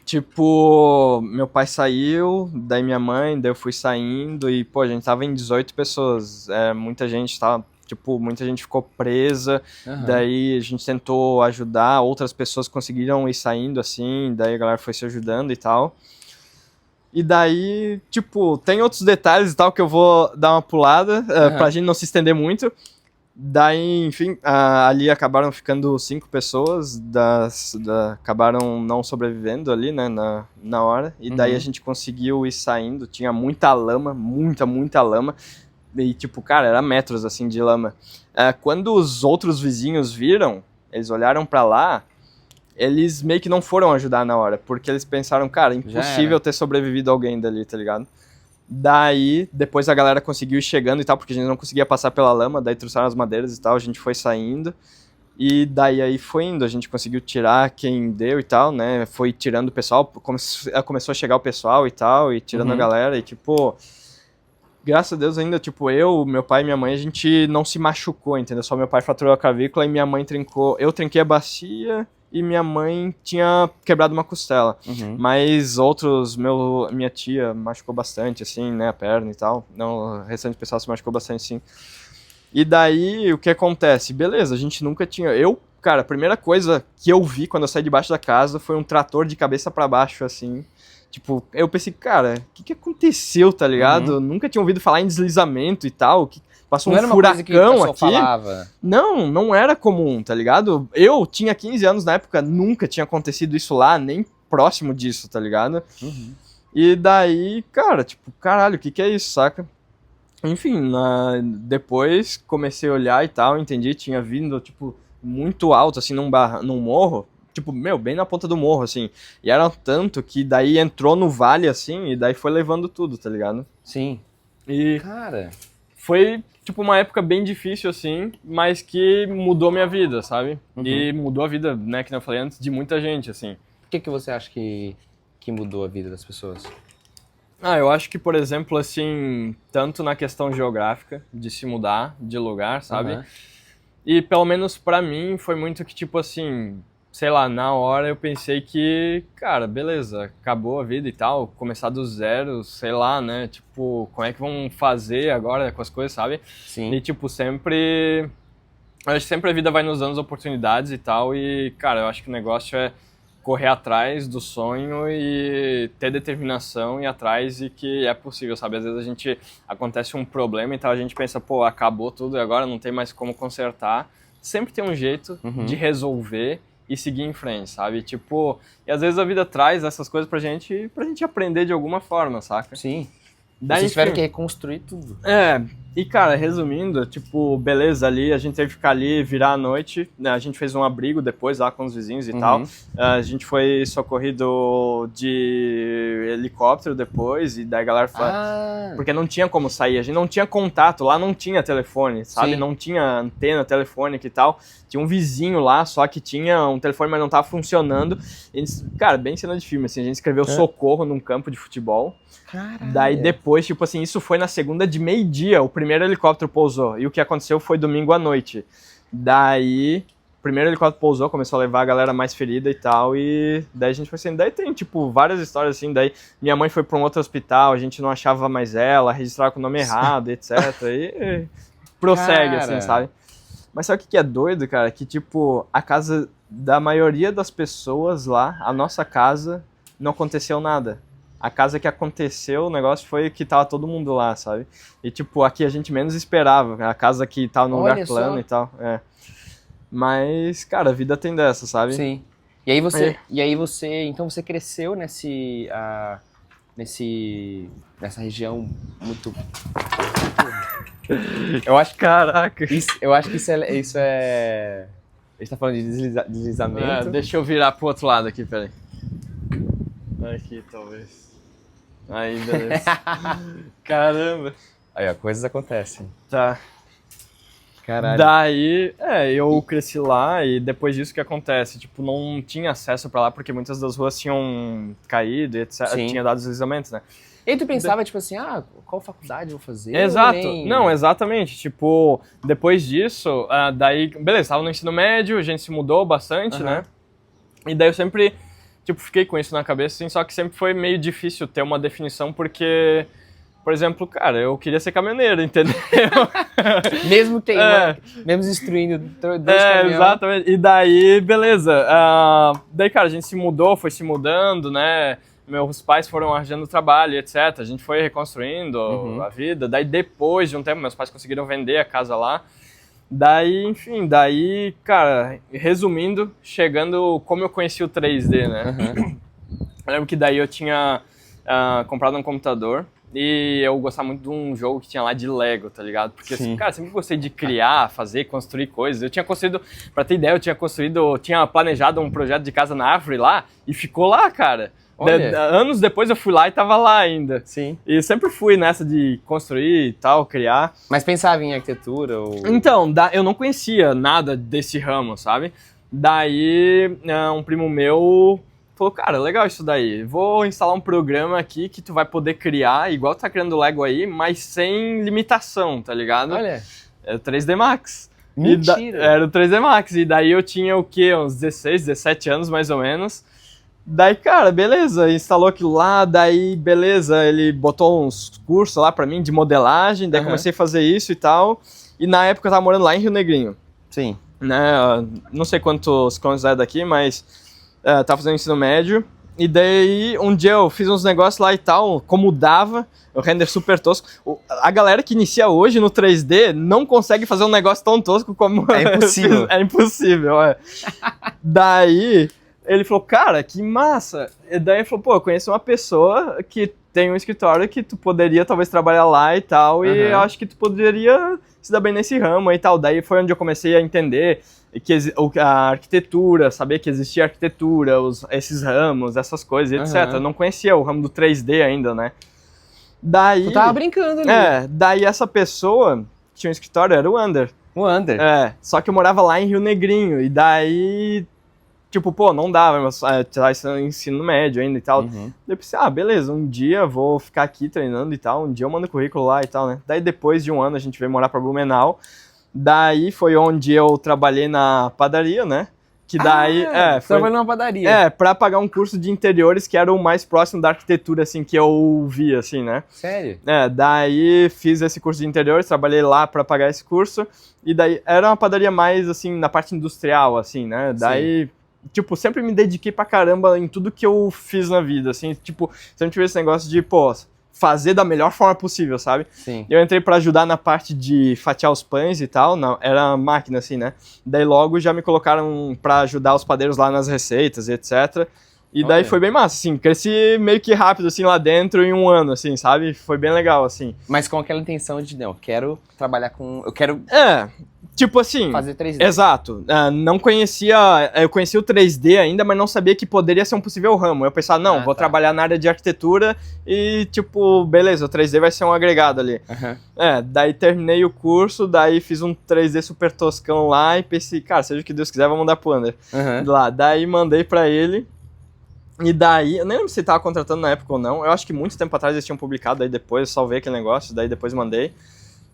tipo, meu pai saiu, daí minha mãe, daí eu fui saindo e, pô, a gente tava em 18 pessoas, muita gente tava, tipo, muita gente ficou presa, daí a gente tentou ajudar, outras pessoas conseguiram ir saindo, assim, daí a galera foi se ajudando e tal. E daí, tipo, tem outros detalhes e tal que eu vou dar uma pulada, pra gente não se estender muito. Daí, enfim, ali acabaram ficando 5 pessoas, acabaram não sobrevivendo ali, né, na hora. E daí a gente conseguiu ir saindo, tinha muita lama, muita lama. E tipo, cara, era metros assim de lama. Quando os outros vizinhos viram, eles olharam pra lá, eles meio que não foram ajudar na hora, porque eles pensaram, cara, impossível ter sobrevivido alguém dali, tá ligado? Daí, depois a galera conseguiu ir chegando e tal, porque a gente não conseguia passar pela lama, daí trouxeram as madeiras e tal, a gente foi saindo. E daí aí foi indo, a gente conseguiu tirar quem deu e tal, né? Foi tirando o pessoal, começou a chegar o pessoal e tal, e tirando a galera, e tipo... Graças a Deus ainda, tipo, eu, meu pai e minha mãe, a gente não se machucou, entendeu? Só meu pai fraturou a clavícula e minha mãe trincou... Eu trinquei a bacia e minha mãe tinha quebrado uma costela. Mas outros, minha tia machucou bastante, assim, né? A perna e tal. Não, o restante do pessoal se machucou bastante, sim. E daí, o que acontece? Beleza, a gente nunca tinha... Cara, a primeira coisa que eu vi quando eu saí debaixo da casa foi um trator de cabeça pra baixo, assim. Tipo, eu pensei, cara, o que aconteceu, tá ligado? Nunca tinha ouvido falar em deslizamento e tal. Passou não um furacão aqui. Falava. Não era comum, tá ligado? Eu tinha 15 anos na época, nunca tinha acontecido isso lá, nem próximo disso, tá ligado? E daí, cara, tipo, caralho, o que é isso, saca? Enfim, depois comecei a olhar e tal, entendi, tinha vindo, tipo, muito alto, assim, num morro. Tipo, bem na ponta do morro, assim. E era tanto que daí entrou no vale, assim, e daí foi levando tudo, tá ligado? Sim. E cara, foi, tipo, uma época bem difícil, assim, mas que mudou minha vida, sabe? E mudou a vida, né, que eu falei antes, de muita gente, assim. Por que você acha que mudou a vida das pessoas? Eu acho que, por exemplo, assim, tanto na questão geográfica, de se mudar de lugar, sabe? E pelo menos pra mim foi muito que, tipo assim... Sei lá, na hora eu pensei que, cara, beleza, acabou a vida e tal, começar do zero, sei lá, né, tipo, como é que vão fazer agora com as coisas, sabe? Sim. E, tipo, sempre a vida vai nos dando oportunidades e tal, e, cara, eu acho que o negócio é correr atrás do sonho e ter determinação e ir atrás e que é possível, sabe? Às vezes acontece um problema e tal, a gente pensa, pô, acabou tudo e agora não tem mais como consertar. Sempre tem um jeito de resolver e seguir em frente, sabe? Tipo, e às vezes a vida traz essas coisas pra gente aprender de alguma forma, saca? Sim. Daí, vocês tiveram que reconstruir tudo. E cara, resumindo, tipo, beleza, ali, a gente teve que ficar ali, virar a noite, né? A gente fez um abrigo depois lá com os vizinhos e tal. A gente foi socorrido de helicóptero depois, e daí a galera falou... Porque não tinha como sair, a gente não tinha contato, lá não tinha telefone, sabe? Sim. Não tinha antena telefônica e tal. Tinha um vizinho lá, só que tinha um telefone, mas não tava funcionando. E, cara, bem cena de filme, assim, a gente escreveu socorro num campo de futebol. Caralho. Daí depois, tipo assim, isso foi na segunda de meio-dia, o primeiro helicóptero pousou. E o que aconteceu foi domingo à noite. Daí, o primeiro helicóptero pousou, começou a levar a galera mais ferida e tal, e daí a gente foi assim, daí tem, tipo, várias histórias assim, daí minha mãe foi pra um outro hospital, a gente não achava mais ela, registrava com o nome errado, etc. E prossegue, assim, sabe? Mas sabe o que é doido, cara? Que, tipo, a casa da maioria das pessoas lá, a nossa casa, não aconteceu nada. A casa que aconteceu, o negócio foi que tava todo mundo lá, sabe? E, tipo, aqui a gente menos esperava. A casa que tava num lugar plano e tal. Mas, cara, a vida tem dessa, sabe? Sim. E aí você, então você cresceu nessa região muito... Eu acho, caraca. Eu acho que isso é... A gente tá falando de deslizamento. Deixa eu virar pro outro lado aqui, peraí. Aqui, talvez. Aí, beleza. Caramba. Aí, ó, coisas acontecem. Tá. Caralho. Daí, eu cresci lá e depois disso que acontece? Tipo, não tinha acesso pra lá porque muitas das ruas tinham caído e etc. Sim. Tinha dado deslizamentos, né? E aí tu pensava, tipo assim, qual faculdade eu vou fazer? Exato. Não, exatamente. Tipo, depois disso, daí, beleza, tava no ensino médio, a gente se mudou bastante, né? E daí eu sempre... Tipo, fiquei com isso na cabeça, assim, só que sempre foi meio difícil ter uma definição, porque, por exemplo, cara, eu queria ser caminhoneiro, entendeu? Mesmo mesmo destruindo dois caminhões. Exatamente. E daí, beleza. Daí, cara, a gente se mudou, foi se mudando, né? Meus pais foram arranjando trabalho, etc. A gente foi reconstruindo a vida. Daí, depois de um tempo, meus pais conseguiram vender a casa lá. Daí, enfim, cara, resumindo, chegando como eu conheci o 3D, né? Eu lembro que daí eu tinha comprado um computador e eu gostava muito de um jogo que tinha lá de Lego, tá ligado? Porque, assim, cara, sempre gostei de criar, fazer, construir coisas. Eu tinha construído, pra ter ideia, tinha planejado um projeto de casa na árvore lá e ficou lá, cara. Olha. Anos depois eu fui lá e tava lá ainda. Sim. E sempre fui nessa de construir e tal, criar. Mas pensava em arquitetura ou... Então, eu não conhecia nada desse ramo, sabe? Daí, um primo meu falou, cara, legal isso daí. Vou instalar um programa aqui que tu vai poder criar, igual tu tá criando Lego aí, mas sem limitação, tá ligado? Olha. Era o 3D Max. Mentira! Era o 3D Max. E daí eu tinha o quê? Uns 16, 17 anos, mais ou menos. Daí, cara, beleza, instalou aquilo lá, daí, beleza, ele botou uns cursos lá pra mim de modelagem, daí comecei a fazer isso e tal. E na época eu tava morando lá em Rio Negrinho. Sim. Né, não sei quantos quilômetros é daqui, mas tava fazendo ensino médio. E daí, um dia eu fiz uns negócios lá e tal, como dava, o render super tosco. A galera que inicia hoje no 3D não consegue fazer um negócio tão tosco como... É impossível. É impossível, é. Daí... Ele falou, cara, que massa. E daí ele falou, pô, eu conheço uma pessoa que tem um escritório que tu poderia talvez trabalhar lá e tal, e eu acho que tu poderia se dar bem nesse ramo e tal. Daí foi onde eu comecei a entender que a arquitetura, saber que existia arquitetura, esses ramos, essas coisas, etc. Eu não conhecia o ramo do 3D ainda, né? Daí... Tu tava brincando ali. Daí essa pessoa que tinha um escritório era o Ander. O Ander. Só que eu morava lá em Rio Negrinho, e daí... Tipo, pô, não dava, mas tava ensino médio ainda e tal. Daí eu pensei, beleza, um dia vou ficar aqui treinando e tal, um dia eu mando currículo lá e tal, né? Daí depois de um ano a gente veio morar pra Blumenau, daí foi onde eu trabalhei na padaria, né? Que daí, trabalhou numa padaria. Pra pagar um curso de interiores que era o mais próximo da arquitetura, assim, que eu via, assim, né? Sério? Daí fiz esse curso de interiores, trabalhei lá pra pagar esse curso, e daí era uma padaria mais, assim, na parte industrial, assim, né? Daí... Tipo, sempre me dediquei pra caramba em tudo que eu fiz na vida, assim, tipo, sempre tive esse negócio de, pô, fazer da melhor forma possível, sabe? Sim. Eu entrei pra ajudar na parte de fatiar os pães e tal, era máquina, assim, né? Daí logo já me colocaram pra ajudar os padeiros lá nas receitas e etc. E daí foi bem massa, assim, cresci meio que rápido, assim, lá dentro em um ano, assim, sabe? Foi bem legal, assim. Mas com aquela intenção de, não, eu quero trabalhar com... Eu quero... Tipo assim... Fazer 3D. Exato. Não conhecia... Eu conhecia o 3D ainda, mas não sabia que poderia ser um possível ramo. Eu pensava, não, vou trabalhar na área de arquitetura e, tipo, beleza, o 3D vai ser um agregado ali. Daí terminei o curso, daí fiz um 3D super toscão lá e pensei, cara, seja o que Deus quiser, vou mandar pro Ander. Lá. Daí mandei pra ele. E daí, eu nem lembro se ele tava contratando na época ou não. Eu acho que muito tempo atrás eles tinham publicado, daí depois eu salvei aquele negócio, daí depois mandei.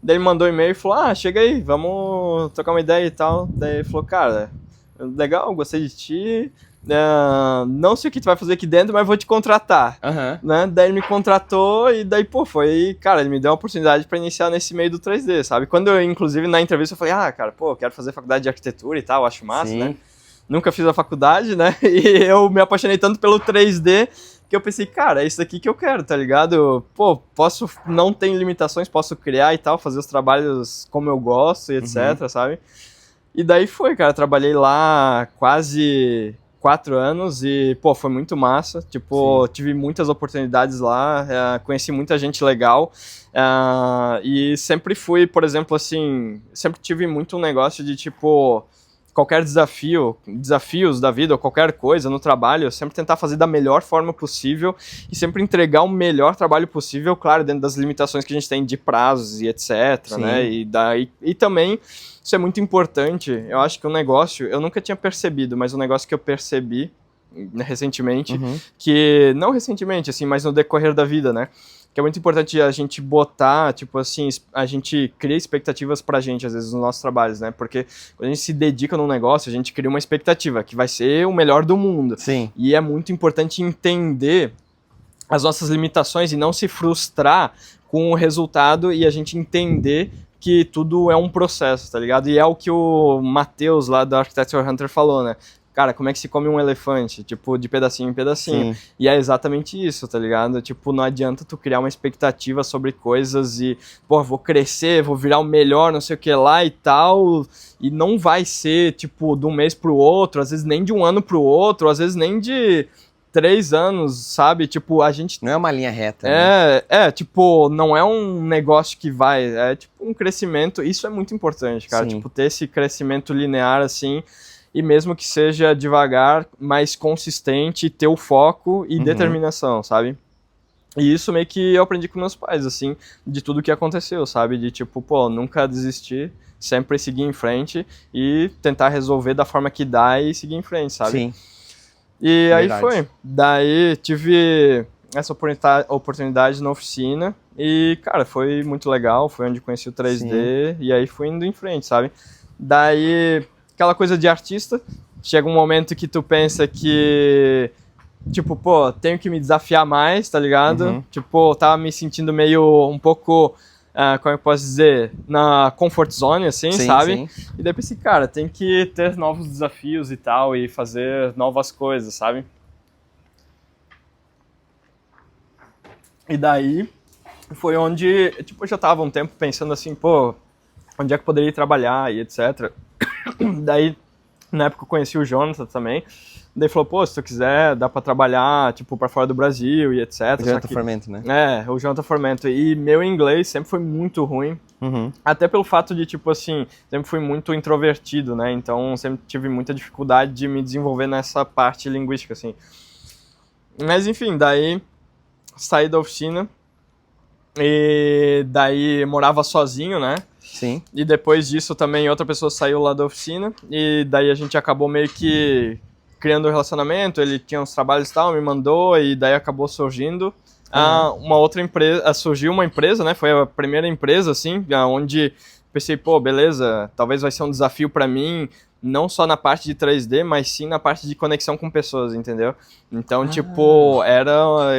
Daí ele mandou um e-mail e falou, chega aí, vamos trocar uma ideia e tal. Daí ele falou, cara, legal, gostei de ti, não sei o que tu vai fazer aqui dentro, mas vou te contratar. Né? Daí ele me contratou e daí, pô, cara, ele me deu uma oportunidade pra iniciar nesse meio do 3D, sabe? Quando eu, inclusive, na entrevista eu falei, cara, pô, eu quero fazer faculdade de arquitetura e tal, acho massa, né? Nunca fiz a faculdade, né? E eu me apaixonei tanto pelo 3D que eu pensei, cara, é isso aqui que eu quero, tá ligado? Pô, não tem limitações, posso criar e tal, fazer os trabalhos como eu gosto e etc, sabe? E daí foi, cara, trabalhei lá quase 4 anos e, pô, foi muito massa. Tipo, tive muitas oportunidades lá, conheci muita gente legal. E sempre fui, por exemplo, assim, sempre tive muito um negócio de, tipo... Qualquer desafios da vida ou qualquer coisa no trabalho, sempre tentar fazer da melhor forma possível e sempre entregar o melhor trabalho possível, claro, dentro das limitações que a gente tem de prazos e etc, né? E também, isso é muito importante, eu acho que um negócio, eu nunca tinha percebido, mas um negócio que eu percebi recentemente, que, não recentemente, assim, mas no decorrer da vida, né? Que é muito importante a gente botar, tipo assim, a gente cria expectativas pra gente, às vezes, nos nossos trabalhos, né? Porque quando a gente se dedica num negócio, a gente cria uma expectativa, que vai ser o melhor do mundo. E é muito importante entender as nossas limitações e não se frustrar com o resultado e a gente entender que tudo é um processo, tá ligado? E é o que o Matheus, lá da Architecture Hunter, falou, né? Cara, como é que se come um elefante? Tipo, de pedacinho em pedacinho. E é exatamente isso, tá ligado? Tipo, não adianta tu criar uma expectativa sobre coisas e, pô, vou crescer, vou virar o melhor, não sei o que lá e tal. E não vai ser, tipo, de um mês pro outro, às vezes nem de um ano pro outro, às vezes nem de 3 anos, sabe? Tipo, a gente... Não é uma linha reta, né? Tipo, não é um negócio que vai... É, tipo, um crescimento. Isso é muito importante, cara. Tipo, ter esse crescimento linear, assim... e mesmo que seja devagar, mais consistente, ter o foco e determinação, sabe? E isso meio que eu aprendi com meus pais, assim, de tudo que aconteceu, sabe? De tipo, pô, nunca desistir, sempre seguir em frente e tentar resolver da forma que dá e seguir em frente, sabe? Sim. E aí Verdade. foi. Daí tive essa oportunidade na oficina e, cara, foi muito legal, foi onde conheci o 3D e aí fui indo em frente, sabe? Daí, aquela coisa de artista, chega um momento que tu pensa que, tipo, pô, tenho que me desafiar mais, tá ligado? Tipo, eu tava me sentindo meio um pouco, como eu posso dizer, na comfort zone, assim, sabe? Sim. E daí pensei, cara, tem que ter novos desafios e tal, e fazer novas coisas, sabe? E daí foi onde, tipo, eu já tava um tempo pensando assim, pô, onde é que eu poderia ir trabalhar e etc. Daí, na época eu conheci o Jonathan também. Daí falou, pô, se tu quiser, dá pra trabalhar, tipo, pra fora do Brasil e etc. O Jonathan Formento, né? É, o Jonathan Formento. E meu inglês sempre foi muito ruim. Até pelo fato de, tipo assim, sempre fui muito introvertido, né? Então, sempre tive muita dificuldade de me desenvolver nessa parte linguística, assim. Mas, enfim, daí saí da oficina e daí morava sozinho, né? Sim. E depois disso também outra pessoa saiu lá da oficina e daí a gente acabou meio que criando um relacionamento, ele tinha uns trabalhos e tal, me mandou e daí acabou surgindo uma outra empresa, surgiu uma empresa, né? Foi a primeira empresa, assim, onde pensei, pô, beleza, talvez vai ser um desafio para mim, não só na parte de 3D, mas sim na parte de conexão com pessoas, entendeu? Então, tipo,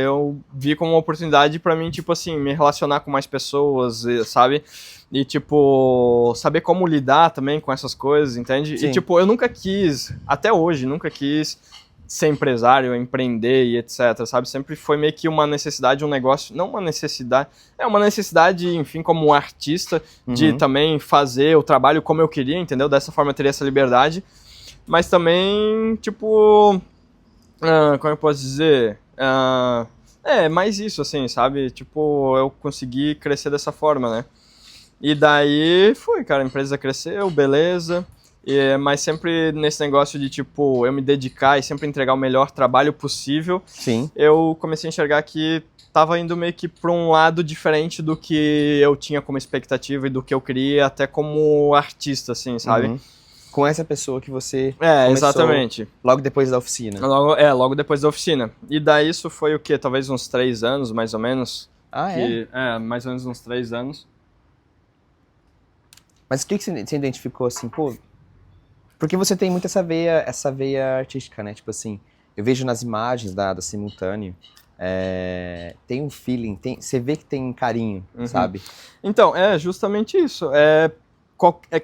eu vi como uma oportunidade para mim, tipo assim, me relacionar com mais pessoas, sabe? E, tipo, saber como lidar também com essas coisas, entende? Sim. E, tipo, eu nunca quis, até hoje, nunca quis ser empresário, empreender e etc, sabe? Sempre foi meio que uma necessidade, um negócio, não uma necessidade, uma necessidade, enfim, como artista, de também fazer o trabalho como eu queria, entendeu? Dessa forma eu teria essa liberdade, mas também, tipo, como eu posso dizer? Mais isso, assim, sabe? Tipo, eu consegui crescer dessa forma, né? E daí foi, cara, a empresa cresceu, beleza, mas sempre nesse negócio de, tipo, eu me dedicar e sempre entregar o melhor trabalho possível, Sim. eu comecei a enxergar que tava indo meio que para um lado diferente do que eu tinha como expectativa e do que eu queria até como artista, assim, sabe? Com essa pessoa que você começou exatamente. Logo depois da oficina. Logo depois da oficina. E daí isso foi o quê? Talvez uns 3 anos, mais ou menos. Mais ou menos uns 3 anos. Mas o que você identificou assim, pô? Porque você tem muito essa veia artística, né? Tipo assim, eu vejo nas imagens da Simultâneo, tem um feeling, você vê que tem carinho, sabe? Então, é justamente isso.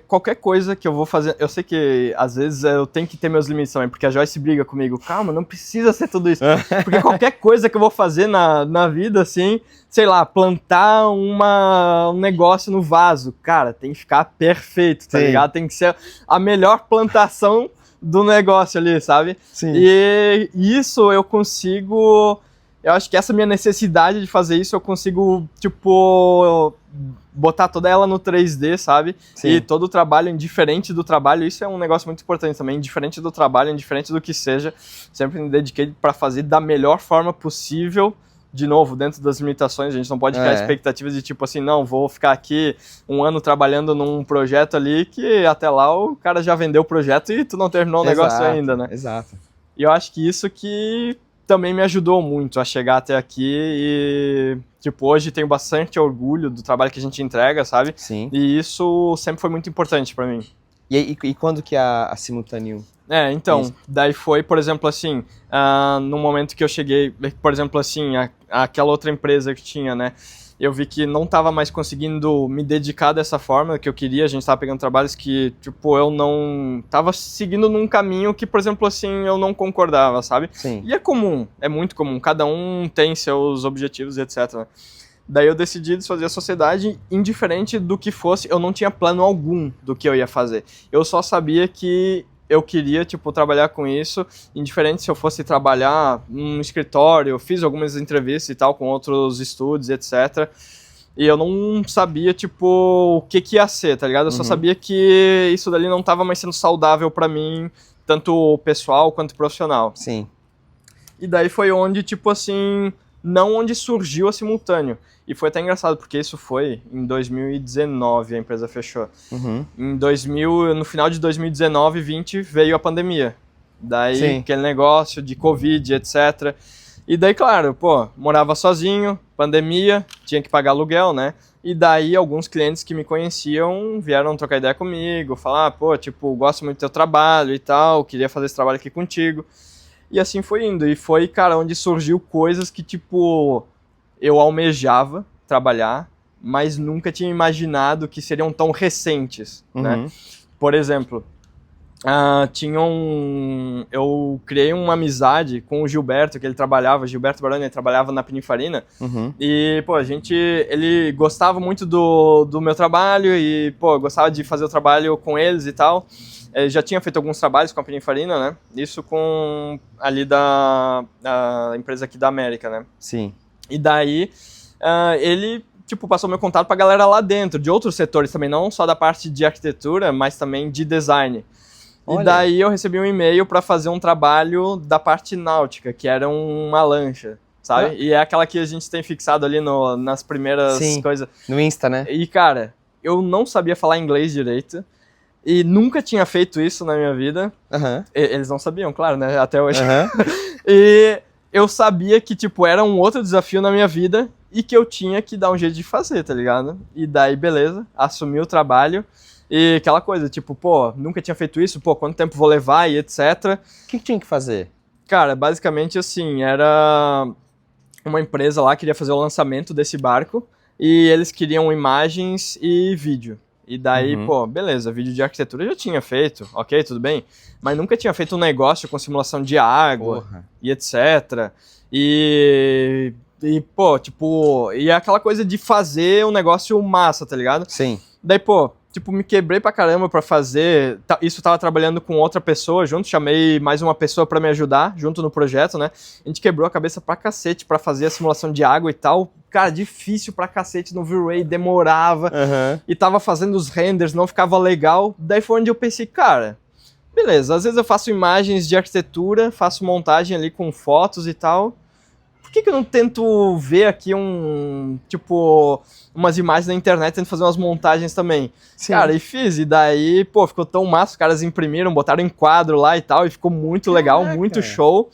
Qualquer coisa que eu vou fazer, eu sei que às vezes eu tenho que ter meus limites também, porque a Joyce briga comigo, calma, não precisa ser tudo isso, porque qualquer coisa que eu vou fazer na vida, assim, sei lá, plantar um negócio no vaso, cara, tem que ficar perfeito, tá ligado? Tem que ser a melhor plantação do negócio ali, sabe? Sim. E isso eu consigo, eu acho que essa minha necessidade de fazer isso, eu consigo, tipo, botar toda ela no 3D, sabe? Sim. E todo o trabalho, indiferente do trabalho, isso é um negócio muito importante também, indiferente do trabalho, indiferente do que seja, sempre me dediquei para fazer da melhor forma possível, de novo, dentro das limitações, a gente não pode criar expectativas de tipo assim, não, vou ficar aqui um ano trabalhando num projeto ali que até lá o cara já vendeu o projeto e tu não terminou o negócio ainda, né? Exato. E eu acho que isso que também me ajudou muito a chegar até aqui e, tipo, hoje tenho bastante orgulho do trabalho que a gente entrega, sabe? Sim. E isso sempre foi muito importante pra mim. E quando que a Simultâneo... Então, daí foi, por exemplo, assim, no momento que eu cheguei, por exemplo, assim, aquela outra empresa que tinha, né? Eu vi que não estava mais conseguindo me dedicar dessa forma que eu queria, a gente estava pegando trabalhos que, tipo, eu não... Tava seguindo num caminho que, por exemplo, assim, eu não concordava, sabe? Sim. E é comum, é muito comum, cada um tem seus objetivos, etc. Daí eu decidi desfazer a sociedade, indiferente do que fosse, eu não tinha plano algum do que eu ia fazer. Eu só sabia que eu queria, tipo, trabalhar com isso, indiferente se eu fosse trabalhar num escritório, eu fiz algumas entrevistas e tal com outros estúdios, etc. E eu não sabia, tipo, o que ia ser, tá ligado? Eu só sabia que isso dali não tava mais sendo saudável pra mim, tanto pessoal quanto profissional. Sim. E daí foi onde, tipo assim, não onde surgiu a Simultâneo. E foi até engraçado, porque isso foi em 2019, a empresa fechou. Uhum. No final de 2019, 20, veio a pandemia. Daí, Sim. aquele negócio de Covid, etc. E daí, claro, pô, morava sozinho, pandemia, tinha que pagar aluguel, né? E daí, alguns clientes que me conheciam vieram trocar ideia comigo, falar, pô, tipo, gosto muito do teu trabalho e tal, queria fazer esse trabalho aqui contigo. E assim foi indo. E foi, cara, onde surgiu coisas que, tipo, eu almejava trabalhar, mas nunca tinha imaginado que seriam tão recentes, né? Uhum. Por exemplo, eu criei uma amizade com o Gilberto, que Gilberto Baroni, ele trabalhava na Pininfarina. Uhum. E, pô, ele gostava muito do meu trabalho e, pô, gostava de fazer o trabalho com eles e tal. Ele já tinha feito alguns trabalhos com a Pininfarina, né? Isso com ali da empresa aqui da América, né? Sim. E daí, ele, tipo, passou meu contato pra galera lá dentro, de outros setores também, não só da parte de arquitetura, mas também de design. Olha. E daí eu recebi um e-mail para fazer um trabalho da parte náutica, que era uma lancha, sabe? E é aquela que a gente tem fixado ali nas primeiras Sim, coisas. no Insta, né? E, cara, eu não sabia falar inglês direito. E nunca tinha feito isso na minha vida. Aham. Eles não sabiam, claro, né? Até hoje. Aham. E eu sabia que, tipo, era um outro desafio na minha vida e que eu tinha que dar um jeito de fazer, tá ligado? E daí, beleza, assumi o trabalho. E aquela coisa, tipo, pô, nunca tinha feito isso, pô, quanto tempo vou levar e etc. O que tinha que fazer? Cara, basicamente assim, era uma empresa lá que queria fazer o lançamento desse barco e eles queriam imagens e vídeo. E daí, pô, beleza, vídeo de arquitetura eu já tinha feito, ok, tudo bem, mas nunca tinha feito um negócio com simulação de água. Porra. E etc. E, pô, tipo, e é aquela coisa de fazer um negócio massa, tá ligado? Sim. Daí, pô, tipo, me quebrei pra caramba pra fazer. Isso tava trabalhando com outra pessoa junto, chamei mais uma pessoa pra me ajudar junto no projeto, né? A gente quebrou a cabeça pra cacete pra fazer a simulação de água e tal. Cara, difícil pra cacete no V-Ray, demorava. Aham. E tava fazendo os renders, não ficava legal. Daí foi onde eu pensei, cara, beleza, às vezes eu faço imagens de arquitetura, faço montagem ali com fotos e tal. Por que eu não tento ver aqui umas imagens na internet, tento fazer umas montagens também? Sim. Cara, e fiz, e daí, pô, ficou tão massa, os caras imprimiram, botaram em quadro lá e tal, e ficou muito legal, Caraca. muito show.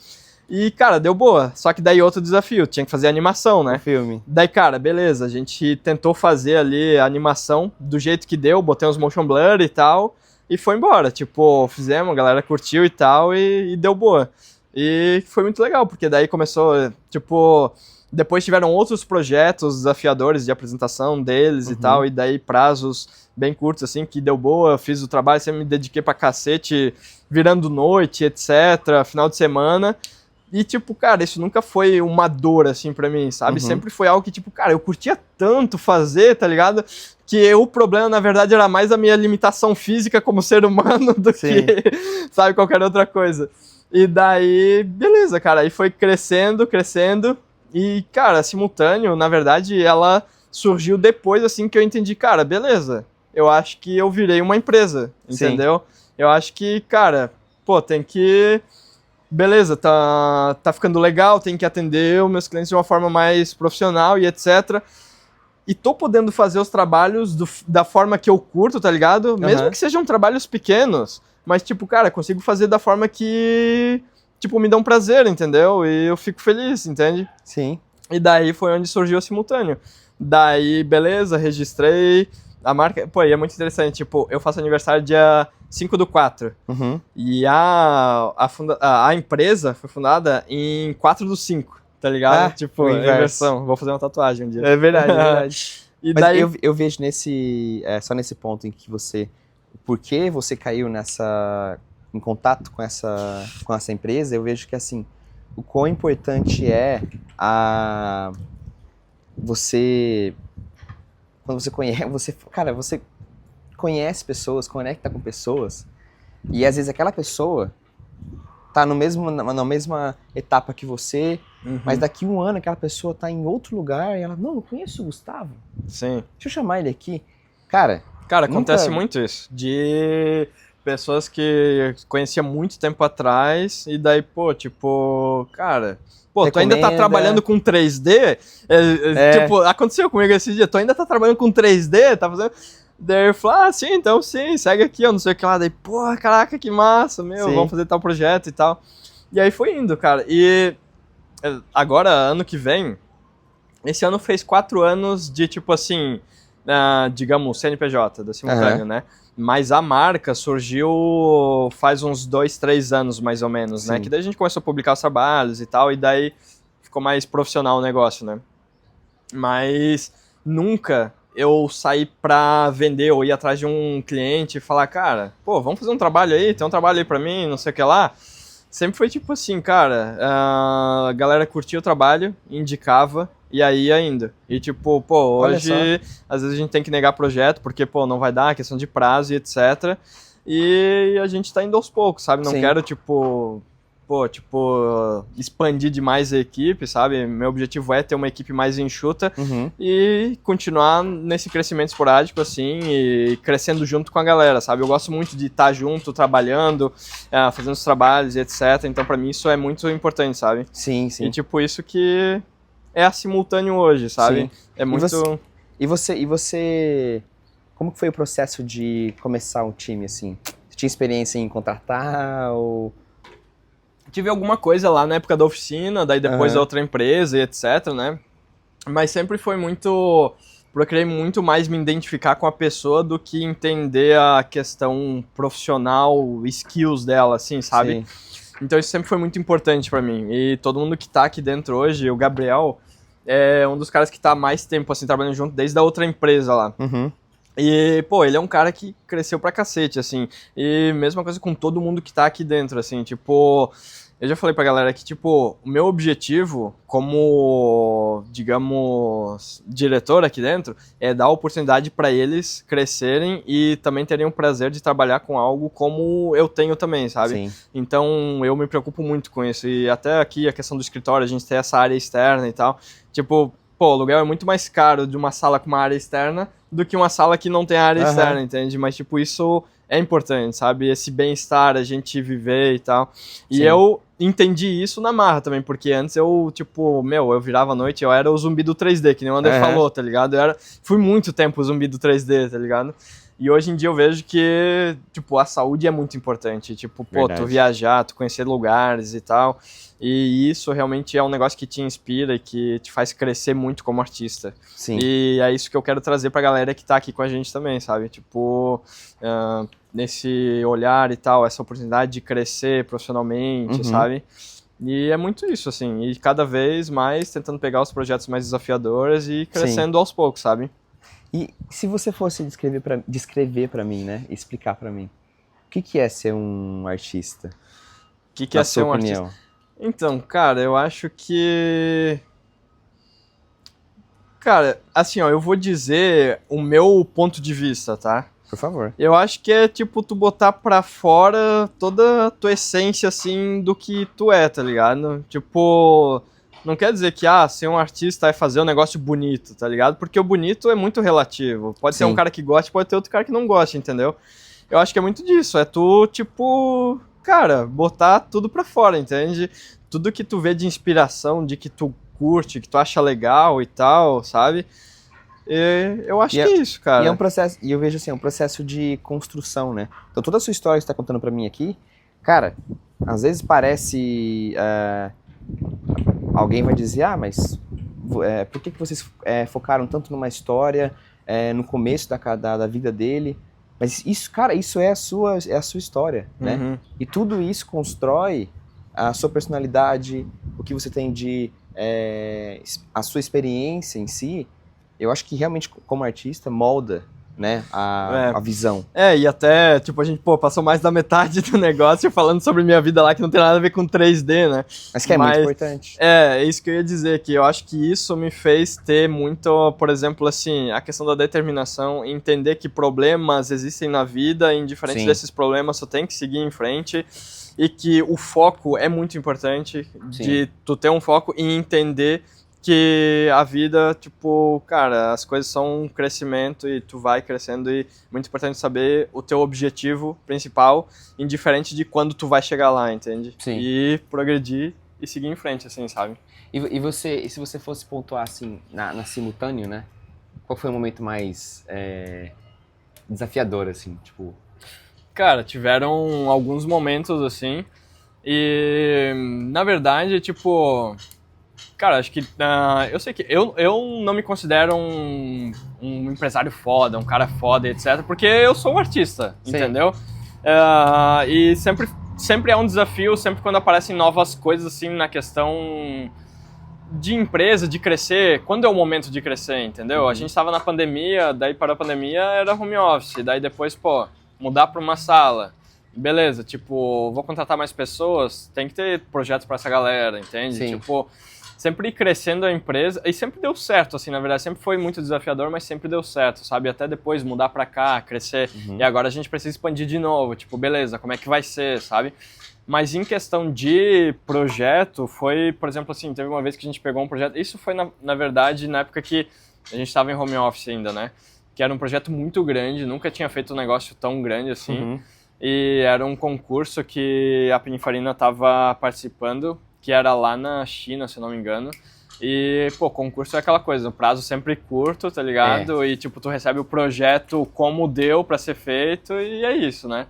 E, cara, deu boa. Só que daí outro desafio, tinha que fazer animação, né? O filme. Daí, cara, beleza, a gente tentou fazer ali a animação do jeito que deu, botei uns motion blur e tal, e foi embora. Tipo, fizemos, a galera curtiu e tal, e deu boa. E foi muito legal, porque daí começou, tipo, depois tiveram outros projetos desafiadores de apresentação deles e tal, e daí prazos bem curtos, assim, que deu boa, fiz o trabalho, sempre me dediquei pra cacete, virando noite, etc, final de semana. E, tipo, cara, isso nunca foi uma dor, assim, pra mim, sabe? Sempre foi algo que, tipo, cara, eu curtia tanto fazer, tá ligado? Que o problema, na verdade, era mais a minha limitação física como ser humano do Sim. que, sabe, qualquer outra coisa. E daí, beleza, cara, aí foi crescendo, crescendo. E, cara, Simultâneo, na verdade, ela surgiu depois, assim, que eu entendi, cara, beleza, eu acho que eu virei uma empresa, entendeu? Eu acho que, cara, pô, tem que... Beleza, tá ficando legal, tem que atender os meus clientes de uma forma mais profissional e etc. E tô podendo fazer os trabalhos da forma que eu curto, tá ligado? Mesmo que sejam trabalhos pequenos, mas tipo, cara, consigo fazer da forma que, tipo, me dá um prazer, entendeu? E eu fico feliz, entende? Sim. E daí foi onde surgiu o Simultâneo. Daí, beleza, registrei a marca. Pô, e é muito interessante, tipo, eu faço aniversário dia 5/4. E a empresa foi fundada em 4/5, tá ligado? Tipo, o é inverso. inversão. Vou fazer uma tatuagem um dia. É verdade, é verdade. E Mas daí... eu vejo só nesse ponto em que por que você caiu em contato com essa empresa, eu vejo que, assim, o quão importante é quando você conhece, cara, você conhece pessoas, conecta com pessoas, e às vezes aquela pessoa tá na mesma etapa que você, mas daqui um ano aquela pessoa tá em outro lugar e ela, não, eu conheço o Gustavo, Sim. deixa eu chamar ele aqui. Cara, acontece muito isso. pessoas que eu conhecia muito tempo atrás, e daí, pô, tipo, cara, pô, tu ainda tá trabalhando com 3D? Tipo, aconteceu comigo esse dia, tu ainda tá trabalhando com 3D? Tá fazendo... Daí eu falei, ah, sim, então sim, segue aqui, eu não sei o que lá. Daí, pô, caraca, que massa, meu, Sim. vamos fazer tal projeto e tal. E aí foi indo, cara. E agora, ano que vem, esse ano fez 4 anos de, tipo assim, digamos, CNPJ, da Simultâneo, né? Mas a marca surgiu faz uns 2, 3 anos, mais ou menos, né? Que daí a gente começou a publicar os trabalhos e tal, e daí ficou mais profissional o negócio, né? Mas nunca eu saí pra vender ou ir atrás de um cliente e falar, cara, pô, vamos fazer um trabalho aí, tem um trabalho aí pra mim, não sei o que lá. Sempre foi tipo assim, cara, a galera curtia o trabalho, indicava, e aí ia indo. E tipo, pô, hoje às vezes a gente tem que negar projeto, porque, pô, não vai dar, questão de prazo e etc. E a gente tá indo aos poucos, sabe? Não quero, tipo, expandir demais a equipe, sabe? Meu objetivo é ter uma equipe mais enxuta e continuar nesse crescimento esporádico, assim, e crescendo junto com a galera, sabe? Eu gosto muito de estar junto, trabalhando, fazendo os trabalhos e etc. Então, pra mim, isso é muito importante, sabe? Sim. E, tipo, isso que é a Simultâneo hoje, sabe? Sim. É muito... E você... Como que foi o processo de começar um time, assim? Você tinha experiência em contratar ou... Tive alguma coisa lá na época da oficina, daí depois da outra empresa e etc, né? Mas sempre foi muito... Procurei muito mais me identificar com a pessoa do que entender a questão profissional, skills dela, assim, sabe? Sim. Então isso sempre foi muito importante pra mim. E todo mundo que tá aqui dentro hoje, o Gabriel, é um dos caras que tá há mais tempo, assim, trabalhando junto desde a outra empresa lá. E, pô, ele é um cara que cresceu pra cacete, assim. E mesma coisa com todo mundo que tá aqui dentro, assim, tipo... Eu já falei pra galera que, tipo, o meu objetivo como, digamos, diretor aqui dentro é dar oportunidade pra eles crescerem e também terem o prazer de trabalhar com algo como eu tenho também, sabe? Sim. Então, eu me preocupo muito com isso. E até aqui a questão do escritório, a gente tem essa área externa e tal. Tipo, pô, o aluguel é muito mais caro de uma sala com uma área externa do que uma sala que não tem área externa, entende? Mas, tipo, isso é importante, sabe? Esse bem-estar, a gente viver e tal. E Sim. eu entendi isso na marra também, porque antes eu, tipo, eu virava à noite, eu era o zumbi do 3D, que nem o André falou, tá ligado? Fui muito tempo o zumbi do 3D, tá ligado? E hoje em dia eu vejo que, tipo, a saúde é muito importante. Tipo, pô, tu viajar, tu conhecer lugares e tal. E isso realmente é um negócio que te inspira e que te faz crescer muito como artista. Sim. E é isso que eu quero trazer pra galera que tá aqui com a gente também, sabe? Tipo, nesse olhar e tal, essa oportunidade de crescer profissionalmente, sabe? E é muito isso, assim. E cada vez mais tentando pegar os projetos mais desafiadores e crescendo aos poucos, sabe? E se você fosse descrever pra mim, né? Explicar pra mim. O que é ser um artista? O que é ser um artista? Então, cara, eu acho que... Cara, assim, ó, eu vou dizer o meu ponto de vista, tá? Por favor. Eu acho que é, tipo, tu botar pra fora toda a tua essência, assim, do que tu é, tá ligado? Tipo... Não quer dizer que, ser um artista é fazer um negócio bonito, tá ligado? Porque o bonito é muito relativo. Pode ser um cara que goste, pode ter outro cara que não goste, entendeu? Eu acho que é muito disso. É tu, tipo, cara, botar tudo pra fora, entende? Tudo que tu vê de inspiração, de que tu curte, que tu acha legal e tal, sabe? Eu acho que é isso, cara. E é um processo, e eu vejo assim, é um processo de construção, né? Então toda a sua história que você tá contando pra mim aqui, cara, às vezes parece... Alguém vai dizer, mas por que vocês focaram tanto numa história no começo da vida dele? Mas isso, cara, isso é a sua história, né? E tudo isso constrói a sua personalidade, o que você tem a sua experiência em si. Eu acho que realmente, como artista, molda, né, a visão. E até, tipo, a gente, passou mais da metade do negócio falando sobre minha vida lá, que não tem nada a ver com 3D, né? Mas que é muito importante. É isso que eu ia dizer, que eu acho que isso me fez ter muito, por exemplo, assim, a questão da determinação, entender que problemas existem na vida, indiferente desses problemas, só tem que seguir em frente, e que o foco é muito importante, de tu ter um foco e entender que a vida, tipo, cara, as coisas são um crescimento e tu vai crescendo e muito importante saber o teu objetivo principal, indiferente de quando tu vai chegar lá, entende? Sim. E progredir e seguir em frente, assim, sabe? E se você fosse pontuar, assim, na simultâneo, né? Qual foi o momento mais desafiador, assim, tipo... Cara, tiveram alguns momentos, assim, e, na verdade, tipo... Cara, acho que eu sei que eu não me considero um empresário foda, um cara foda, etc. Porque eu sou um artista, Sim. entendeu? E sempre é um desafio, sempre quando aparecem novas coisas assim na questão de empresa, de crescer. Quando é o momento de crescer, entendeu? A gente estava na pandemia, daí para a pandemia era home office, daí depois, pô, mudar para uma sala. Beleza, tipo, vou contratar mais pessoas, tem que ter projetos para essa galera, entende? Sim. Tipo, sempre ir crescendo a empresa, e sempre deu certo, assim, na verdade, sempre foi muito desafiador, mas sempre deu certo, sabe? Até depois mudar pra cá, crescer, e agora a gente precisa expandir de novo, tipo, beleza, como é que vai ser, sabe? Mas em questão de projeto, foi, por exemplo, assim, teve uma vez que a gente pegou um projeto, isso foi, na verdade, na época que a gente estava em home office ainda, né? Que era um projeto muito grande, nunca tinha feito um negócio tão grande assim, e era um concurso que a Pininfarina estava participando, que era lá na China, se eu não me engano. E, pô, concurso é aquela coisa, o prazo sempre curto, tá ligado? E, tipo, tu recebe o projeto como deu pra ser feito e é isso, né?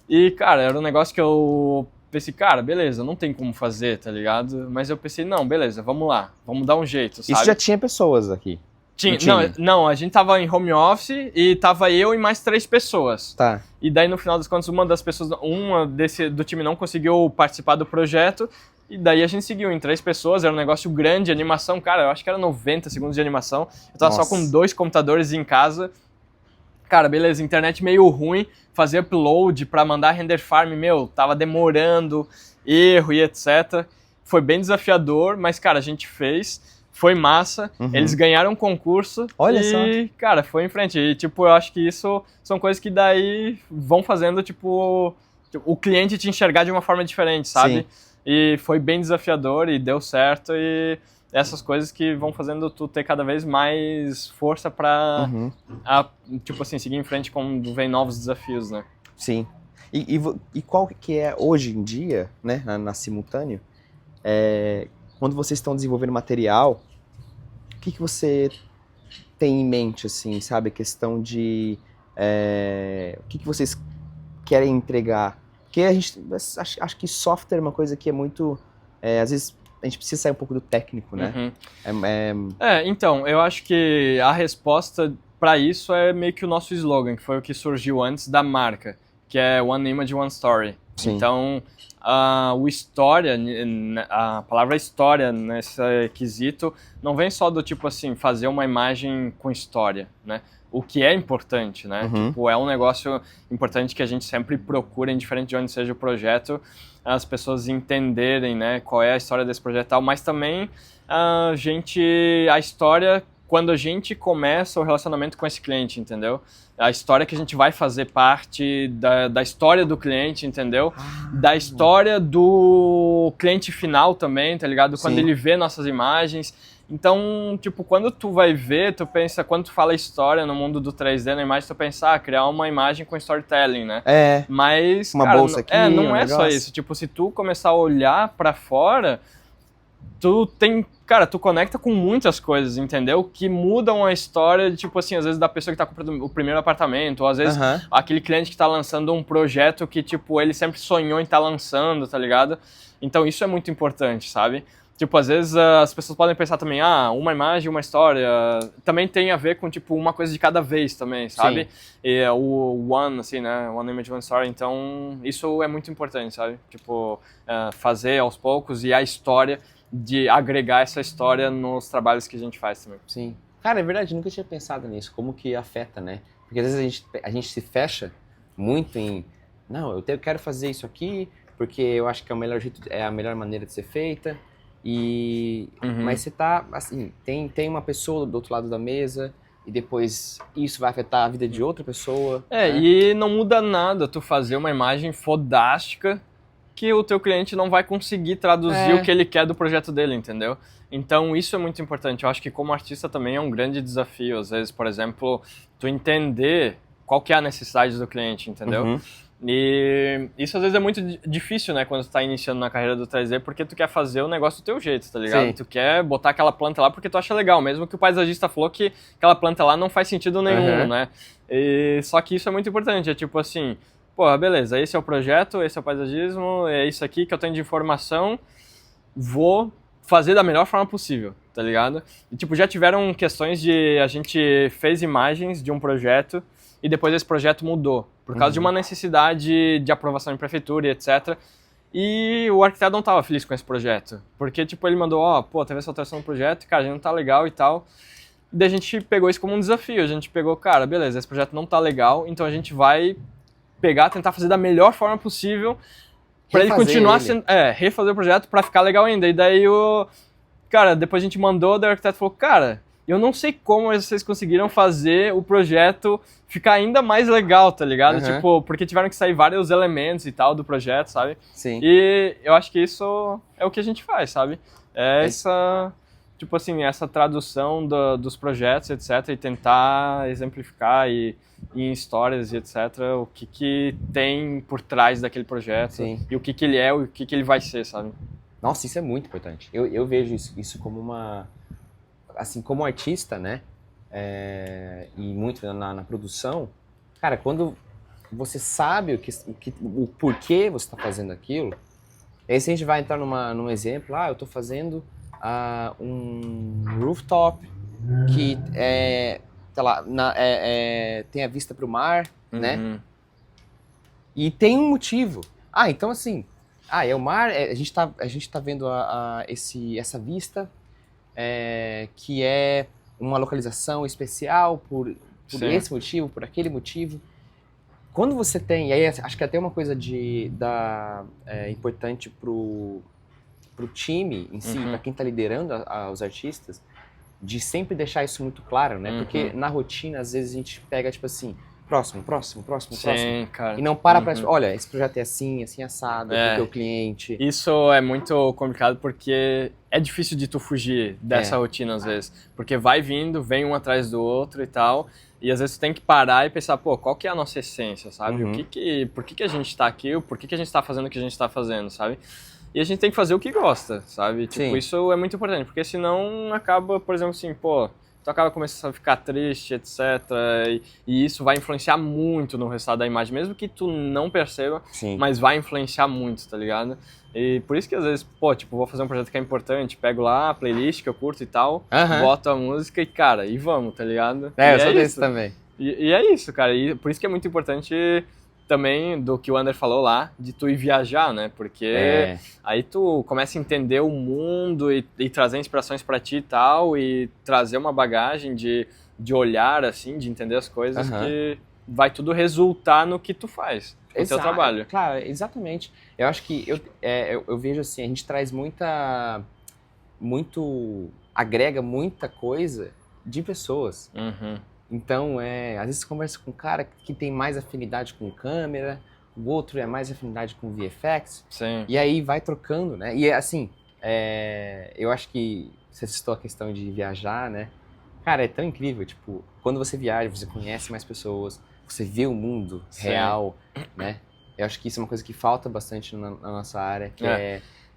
E, cara, era um negócio que eu pensei, cara, beleza, não tem como fazer, tá ligado? Mas eu pensei, não, beleza, vamos lá, vamos dar um jeito, sabe? Isso já tinha pessoas aqui? Não, a gente tava em home office e tava eu e mais 3 pessoas. Tá. E daí, no final das contas, do time não conseguiu participar do projeto. E daí a gente seguiu em 3 pessoas, era um negócio grande, animação, cara, eu acho que era 90 segundos de animação. Eu tava só com 2 computadores em casa. Cara, beleza, internet meio ruim, fazer upload pra mandar render farm, meu, tava demorando, erro e etc. Foi bem desafiador, mas, cara, a gente fez, foi massa, eles ganharam um concurso. Olha e, cara, foi em frente. E, tipo, eu acho que isso são coisas que daí vão fazendo, tipo, o cliente te enxergar de uma forma diferente, sabe? Sim. E foi bem desafiador e deu certo e essas coisas que vão fazendo tu ter cada vez mais força pra, tipo assim, seguir em frente quando vem novos desafios, né? Sim. E qual que é, hoje em dia, né, na Simultâneo, quando vocês estão desenvolvendo material, o que você tem em mente, assim, sabe? A questão de o que vocês querem entregar? Porque a gente, acho que software é uma coisa que é muito, às vezes a gente precisa sair um pouco do técnico, né? Então, eu acho que a resposta para isso é meio que o nosso slogan, que foi o que surgiu antes da marca, que é One Image, One Story. Sim. Então, a palavra história nesse quesito não vem só do tipo assim, fazer uma imagem com história, né? O que é importante, né? Tipo, é um negócio importante que a gente sempre procura, indiferente de onde seja o projeto, as pessoas entenderem, né, qual é a história desse projeto e tal, mas também a história quando a gente começa o relacionamento com esse cliente, entendeu? A história que a gente vai fazer parte da história do cliente, entendeu? Da história do cliente final também, tá ligado? Quando ele vê nossas imagens. Então, tipo, quando tu vai ver, tu pensa, quando tu fala história no mundo do 3D, na imagem, tu pensa, criar uma imagem com storytelling, né? Mas, uma cara, bolsa aqui, não é só isso. Tipo, se tu começar a olhar pra fora, tu conecta com muitas coisas, entendeu? Que mudam a história, tipo assim, às vezes da pessoa que tá comprando o primeiro apartamento, ou às vezes aquele cliente que tá lançando um projeto que, tipo, ele sempre sonhou em estar lançando, tá ligado? Então isso é muito importante, sabe? Tipo, às vezes as pessoas podem pensar também, uma imagem, uma história, também tem a ver com, tipo, uma coisa de cada vez também, sabe? Sim. E o one, assim, né? One image, one story. Então, isso é muito importante, sabe? Tipo, fazer aos poucos e a história, de agregar essa história nos trabalhos que a gente faz também. Sim. Cara, é verdade, nunca tinha pensado nisso, como que afeta, né? Porque às vezes a gente se fecha muito em, não, eu quero fazer isso aqui, porque eu acho que é o melhor jeito, é a melhor maneira de ser feita. Mas você tá, assim, tem uma pessoa do outro lado da mesa e depois isso vai afetar a vida de outra pessoa. E não muda nada tu fazer uma imagem fodástica que o teu cliente não vai conseguir traduzir o que ele quer do projeto dele, entendeu? Então isso é muito importante. Eu acho que como artista também é um grande desafio. Às vezes, por exemplo, tu entender qual que é a necessidade do cliente, entendeu? Uhum. E isso às vezes é muito difícil, né, quando tu tá iniciando na carreira do 3D, porque tu quer fazer o negócio do teu jeito, tá ligado? Sim. Tu quer botar aquela planta lá porque tu acha legal, mesmo que o paisagista falou que aquela planta lá não faz sentido nenhum, né? E, só que isso é muito importante, é tipo assim, pô, beleza, esse é o projeto, esse é o paisagismo, é isso aqui que eu tenho de informação, vou fazer da melhor forma possível, tá ligado? E tipo, já tiveram questões de a gente fez imagens de um projeto e depois esse projeto mudou, por causa de uma necessidade de aprovação em prefeitura e etc. E o arquiteto não estava feliz com esse projeto, porque tipo, ele mandou, pô, teve essa alteração no projeto, cara, a gente não tá legal e tal. E daí a gente pegou isso como um desafio, a gente pegou, cara, beleza, esse projeto não tá legal, então a gente vai tentar fazer da melhor forma possível para ele continuar sendo, refazer o projeto para ficar legal ainda. E daí cara, depois a gente mandou, daí o arquiteto falou, cara, eu não sei como vocês conseguiram fazer o projeto ficar ainda mais legal, tá ligado? Tipo, porque tiveram que sair vários elementos e tal do projeto, sabe? Sim. E eu acho que isso é o que a gente faz, sabe? Essa, tipo assim, essa tradução dos projetos, etc, e tentar exemplificar e em histórias e etc, o que tem por trás daquele projeto. Sim. E o que ele é, o que ele vai ser, sabe? Nossa, isso é muito importante. Eu vejo isso como uma... Assim, como artista, né? E muito na produção, cara, quando você sabe o porquê você está fazendo aquilo, aí se a gente vai entrar num exemplo, eu estou fazendo um rooftop que sei lá, tem a vista para o mar, né? E tem um motivo. Então assim, é o mar, a gente tá vendo essa vista, que é uma localização especial por esse motivo, por aquele motivo. Quando você tem, e aí acho que até uma coisa importante pro time em si, para quem está liderando os artistas, de sempre deixar isso muito claro, né? Porque na rotina, às vezes a gente pega, tipo assim, próximo. Sim, cara. E não para olha, esse projeto é assim assado, porque o cliente... Isso é muito complicado porque é difícil de tu fugir dessa rotina às vezes. Porque vai vindo, vem um atrás do outro e tal, e às vezes tu tem que parar e pensar, pô, qual que é a nossa essência, sabe? Por que a gente tá aqui, por que a gente tá fazendo o que a gente tá fazendo, sabe? E a gente tem que fazer o que gosta, sabe? Tipo, isso é muito importante, porque senão acaba, por exemplo, assim, pô, tu acaba começando a ficar triste, etc. E isso vai influenciar muito no resultado da imagem, mesmo que tu não perceba, mas vai influenciar muito, tá ligado? E por isso que às vezes, pô, tipo, vou fazer um projeto que é importante, pego lá a playlist que eu curto e tal, boto a música e, cara, e vamos, tá ligado? Eu sou desse também. E é isso, cara, e por isso que é muito importante também do que o Ander falou lá, de tu ir viajar, né? Porque aí tu começa a entender o mundo e trazer inspirações pra ti e tal, e trazer uma bagagem de olhar, assim, de entender as coisas que vai tudo resultar no que tu faz, no teu trabalho. Claro, exatamente. Eu acho que eu vejo assim, a gente traz agrega muita coisa de pessoas. Então, às vezes você conversa com um cara que tem mais afinidade com câmera, o outro é mais afinidade com VFX. E aí vai trocando, né? E assim, eu acho que você citou a questão de viajar, né? Cara, é tão incrível, tipo, quando você viaja, você conhece mais pessoas, você vê o mundo real, né? Eu acho que isso é uma coisa que falta bastante na nossa área, que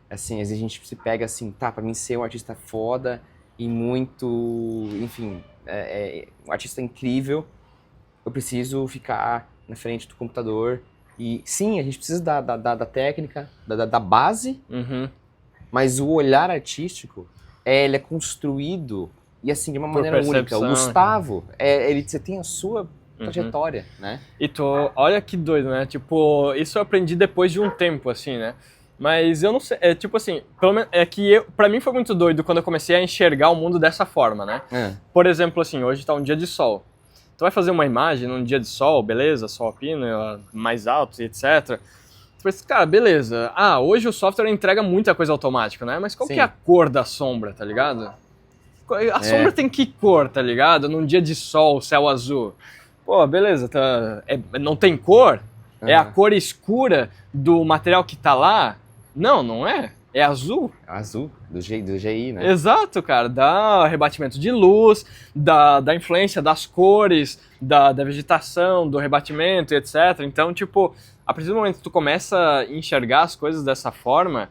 assim, às vezes a gente se pega assim, pra mim ser um artista foda e muito, enfim... um artista incrível, eu preciso ficar na frente do computador e sim, a gente precisa da técnica, da base, mas o olhar artístico, ele é construído e assim, de uma maneira única. O Gustavo, você tem a sua trajetória, né? E olha que doido, né? Tipo, isso eu aprendi depois de um tempo, assim, né? Mas eu não sei, tipo assim, pelo menos, pra mim foi muito doido quando eu comecei a enxergar o mundo dessa forma, né? Por exemplo, assim, hoje tá um dia de sol. Tu vai fazer uma imagem num dia de sol, beleza, sol a pino, mais alto, etc. Tu pensa, cara, beleza, hoje o software entrega muita coisa automática, né? Mas qual que é a cor da sombra, tá ligado? A sombra tem que cor, tá ligado? Num dia de sol, céu azul. Pô, beleza, não tem cor? É a cor escura do material que tá lá? Não, não é. É azul. Azul, do GI, né? Exato, cara. Dá rebatimento de luz, da influência das cores, da vegetação, do rebatimento, etc. Então, tipo, a partir do momento que tu começa a enxergar as coisas dessa forma,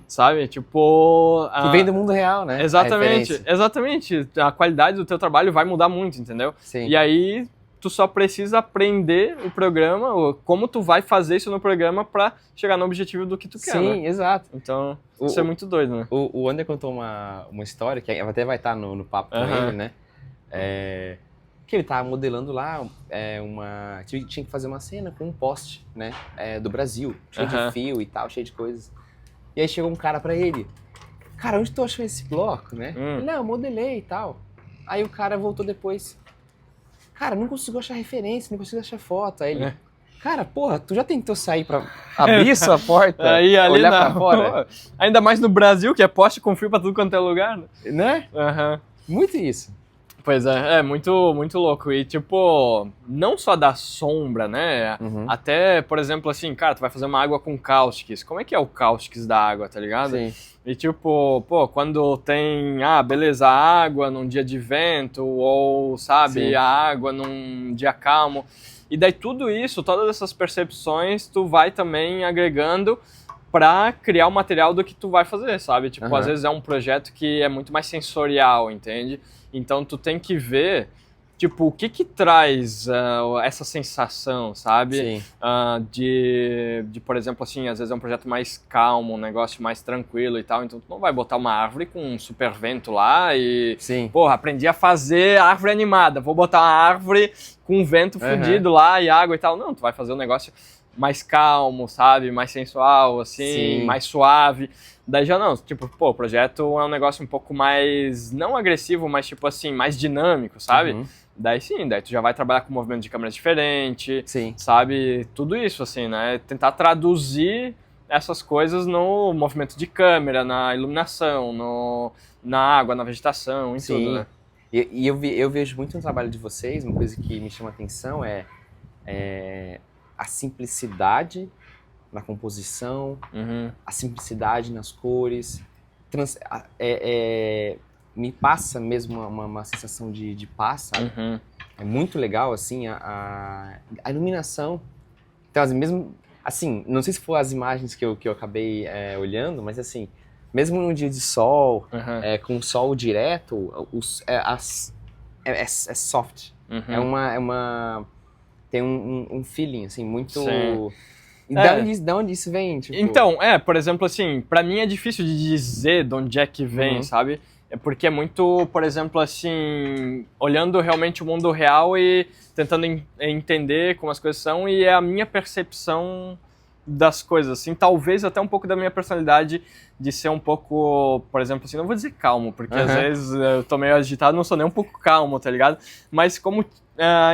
sabe? Tipo... Que vem do mundo real, né? Exatamente, exatamente. A qualidade do teu trabalho vai mudar muito, entendeu? Sim. E aí... tu só precisa aprender o programa, como tu vai fazer isso no programa para chegar no objetivo do que tu quer, Sim, né? exato. Então, isso é muito doido, né? O Ander contou uma história, que até vai estar no papo com ele, né? Que ele tava modelando lá tinha que fazer uma cena com um poste, né? Do Brasil, cheio de fio e tal, cheio de coisas. E aí chegou um cara pra ele. Cara, onde tu achou esse bloco, né? Não, eu modelei e tal. Aí o cara voltou depois. Cara, não consigo achar referência, não consigo achar foto. Aí ele, cara, porra, tu já tentou sair pra abrir sua porta, aí, ali olhar pra fora? Ainda mais no Brasil, que é poste com fio pra tudo quanto é lugar, né? Né? Muito isso. Pois é muito, muito louco. E, tipo, não só da sombra, né? Até, por exemplo, assim, cara, tu vai fazer uma água com cáusticos. Como é que é o cáusticos da água, tá ligado? Sim. E, tipo, pô, quando tem, beleza, a água num dia de vento, ou, sabe, Sim. a água num dia calmo. E daí tudo isso, todas essas percepções, tu vai também agregando pra criar o material do que tu vai fazer, sabe? Tipo, às vezes é um projeto que é muito mais sensorial, entende? Então tu tem que ver, tipo, o que traz essa sensação, sabe? Sim. De, por exemplo, assim, às vezes é um projeto mais calmo, um negócio mais tranquilo e tal, então tu não vai botar uma árvore com um super vento lá e... Sim. Porra, aprendi a fazer árvore animada, vou botar uma árvore com um vento fudido lá e água e tal. Não, tu vai fazer um negócio mais calmo, sabe? Mais sensual, assim, Sim. mais suave. Daí já não, tipo, pô, o projeto é um negócio um pouco mais, não agressivo, mas tipo assim, mais dinâmico, sabe? Daí sim, daí tu já vai trabalhar com movimento de câmera diferente, Sim. sabe? Tudo isso, assim, né? Tentar traduzir essas coisas no movimento de câmera, na iluminação, na água, na vegetação, em tudo, né? E eu vejo muito no trabalho de vocês, uma coisa que me chama a atenção é a simplicidade na composição, a simplicidade nas cores, me passa mesmo uma sensação de paz, sabe? É muito legal, assim, a iluminação. Então, mesmo, assim, não sei se foram as imagens que eu acabei olhando, mas assim, mesmo num dia de sol, com sol direto, é soft. Tem um feeling, assim, muito... Sim. E da onde isso vem? Tipo... Então, por exemplo, assim, pra mim é difícil de dizer de onde é que vem, sabe? É porque é muito, por exemplo, assim, olhando realmente o mundo real e tentando entender como as coisas são, e é a minha percepção das coisas, assim, talvez até um pouco da minha personalidade de ser um pouco, por exemplo, assim, não vou dizer calmo, porque às vezes eu tô meio agitado, não sou nem um pouco calmo, tá ligado? Mas como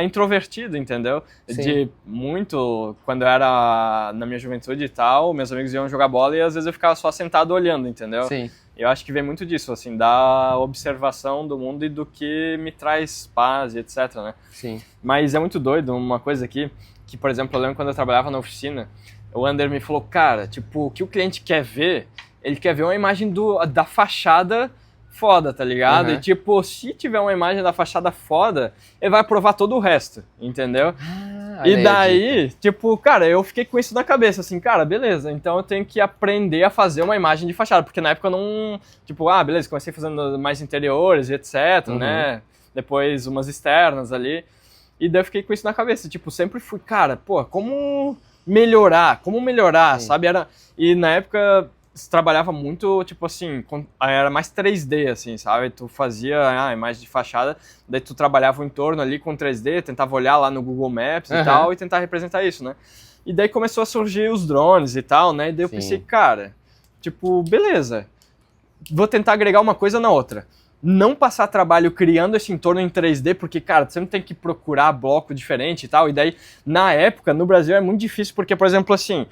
introvertido, entendeu? Sim. De muito, quando eu era na minha juventude e tal, meus amigos iam jogar bola e às vezes eu ficava só sentado olhando, entendeu? Sim. Eu acho que vem muito disso, assim, da observação do mundo e do que me traz paz e etc, né? Sim. Mas é muito doido uma coisa aqui, que, por exemplo, eu lembro quando eu trabalhava na oficina, o Ander me falou, cara, tipo, o que o cliente quer ver, ele quer ver uma imagem da fachada foda, tá ligado? E tipo, se tiver uma imagem da fachada foda, ele vai aprovar todo o resto, entendeu? E daí, tipo, cara, eu fiquei com isso na cabeça, assim, cara, beleza, então eu tenho que aprender a fazer uma imagem de fachada, porque na época eu não, tipo, beleza, comecei fazendo mais interiores e etc, né? Depois umas externas ali, e daí eu fiquei com isso na cabeça, tipo, sempre fui, cara, pô, como melhorar, sabe? E na época trabalhava muito, tipo assim, era mais 3D, assim, sabe? Tu fazia a imagem de fachada, daí tu trabalhava o entorno ali com 3D, tentava olhar lá no Google Maps e tal, e tentar representar isso, né? E daí começou a surgir os drones e tal, né? E daí eu pensei, cara, tipo, beleza, vou tentar agregar uma coisa na outra. Não passar trabalho criando esse entorno em 3D, porque, cara, você não tem que procurar bloco diferente e tal, e daí, na época, no Brasil é muito difícil, porque, por exemplo, assim,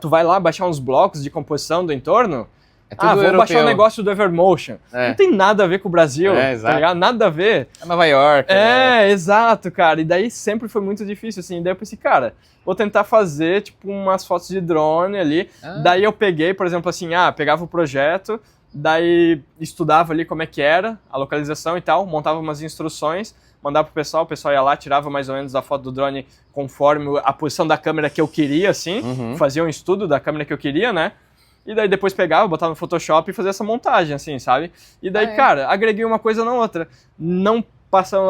tu vai lá baixar uns blocos de composição do entorno, É tudo vou europeu. baixar o negócio do Evermotion. É. Não tem nada a ver com o Brasil, É, exato. tá ligado? Nada a ver. É Nova York. né? Exato, cara. E daí sempre foi muito difícil, assim. Daí eu pensei, cara, vou tentar fazer, tipo, umas fotos de drone ali. Ah. Daí eu peguei, por exemplo, assim, pegava o projeto, daí estudava ali como é que era, a localização e tal, montava umas instruções, mandava pro pessoal, o pessoal ia lá, tirava mais ou menos a foto do drone conforme a posição da câmera que eu queria, assim, Uhum. fazia um estudo da câmera que eu queria, né? E daí depois pegava, botava no Photoshop e fazia essa montagem, assim, sabe? E daí, cara, agreguei uma coisa na outra.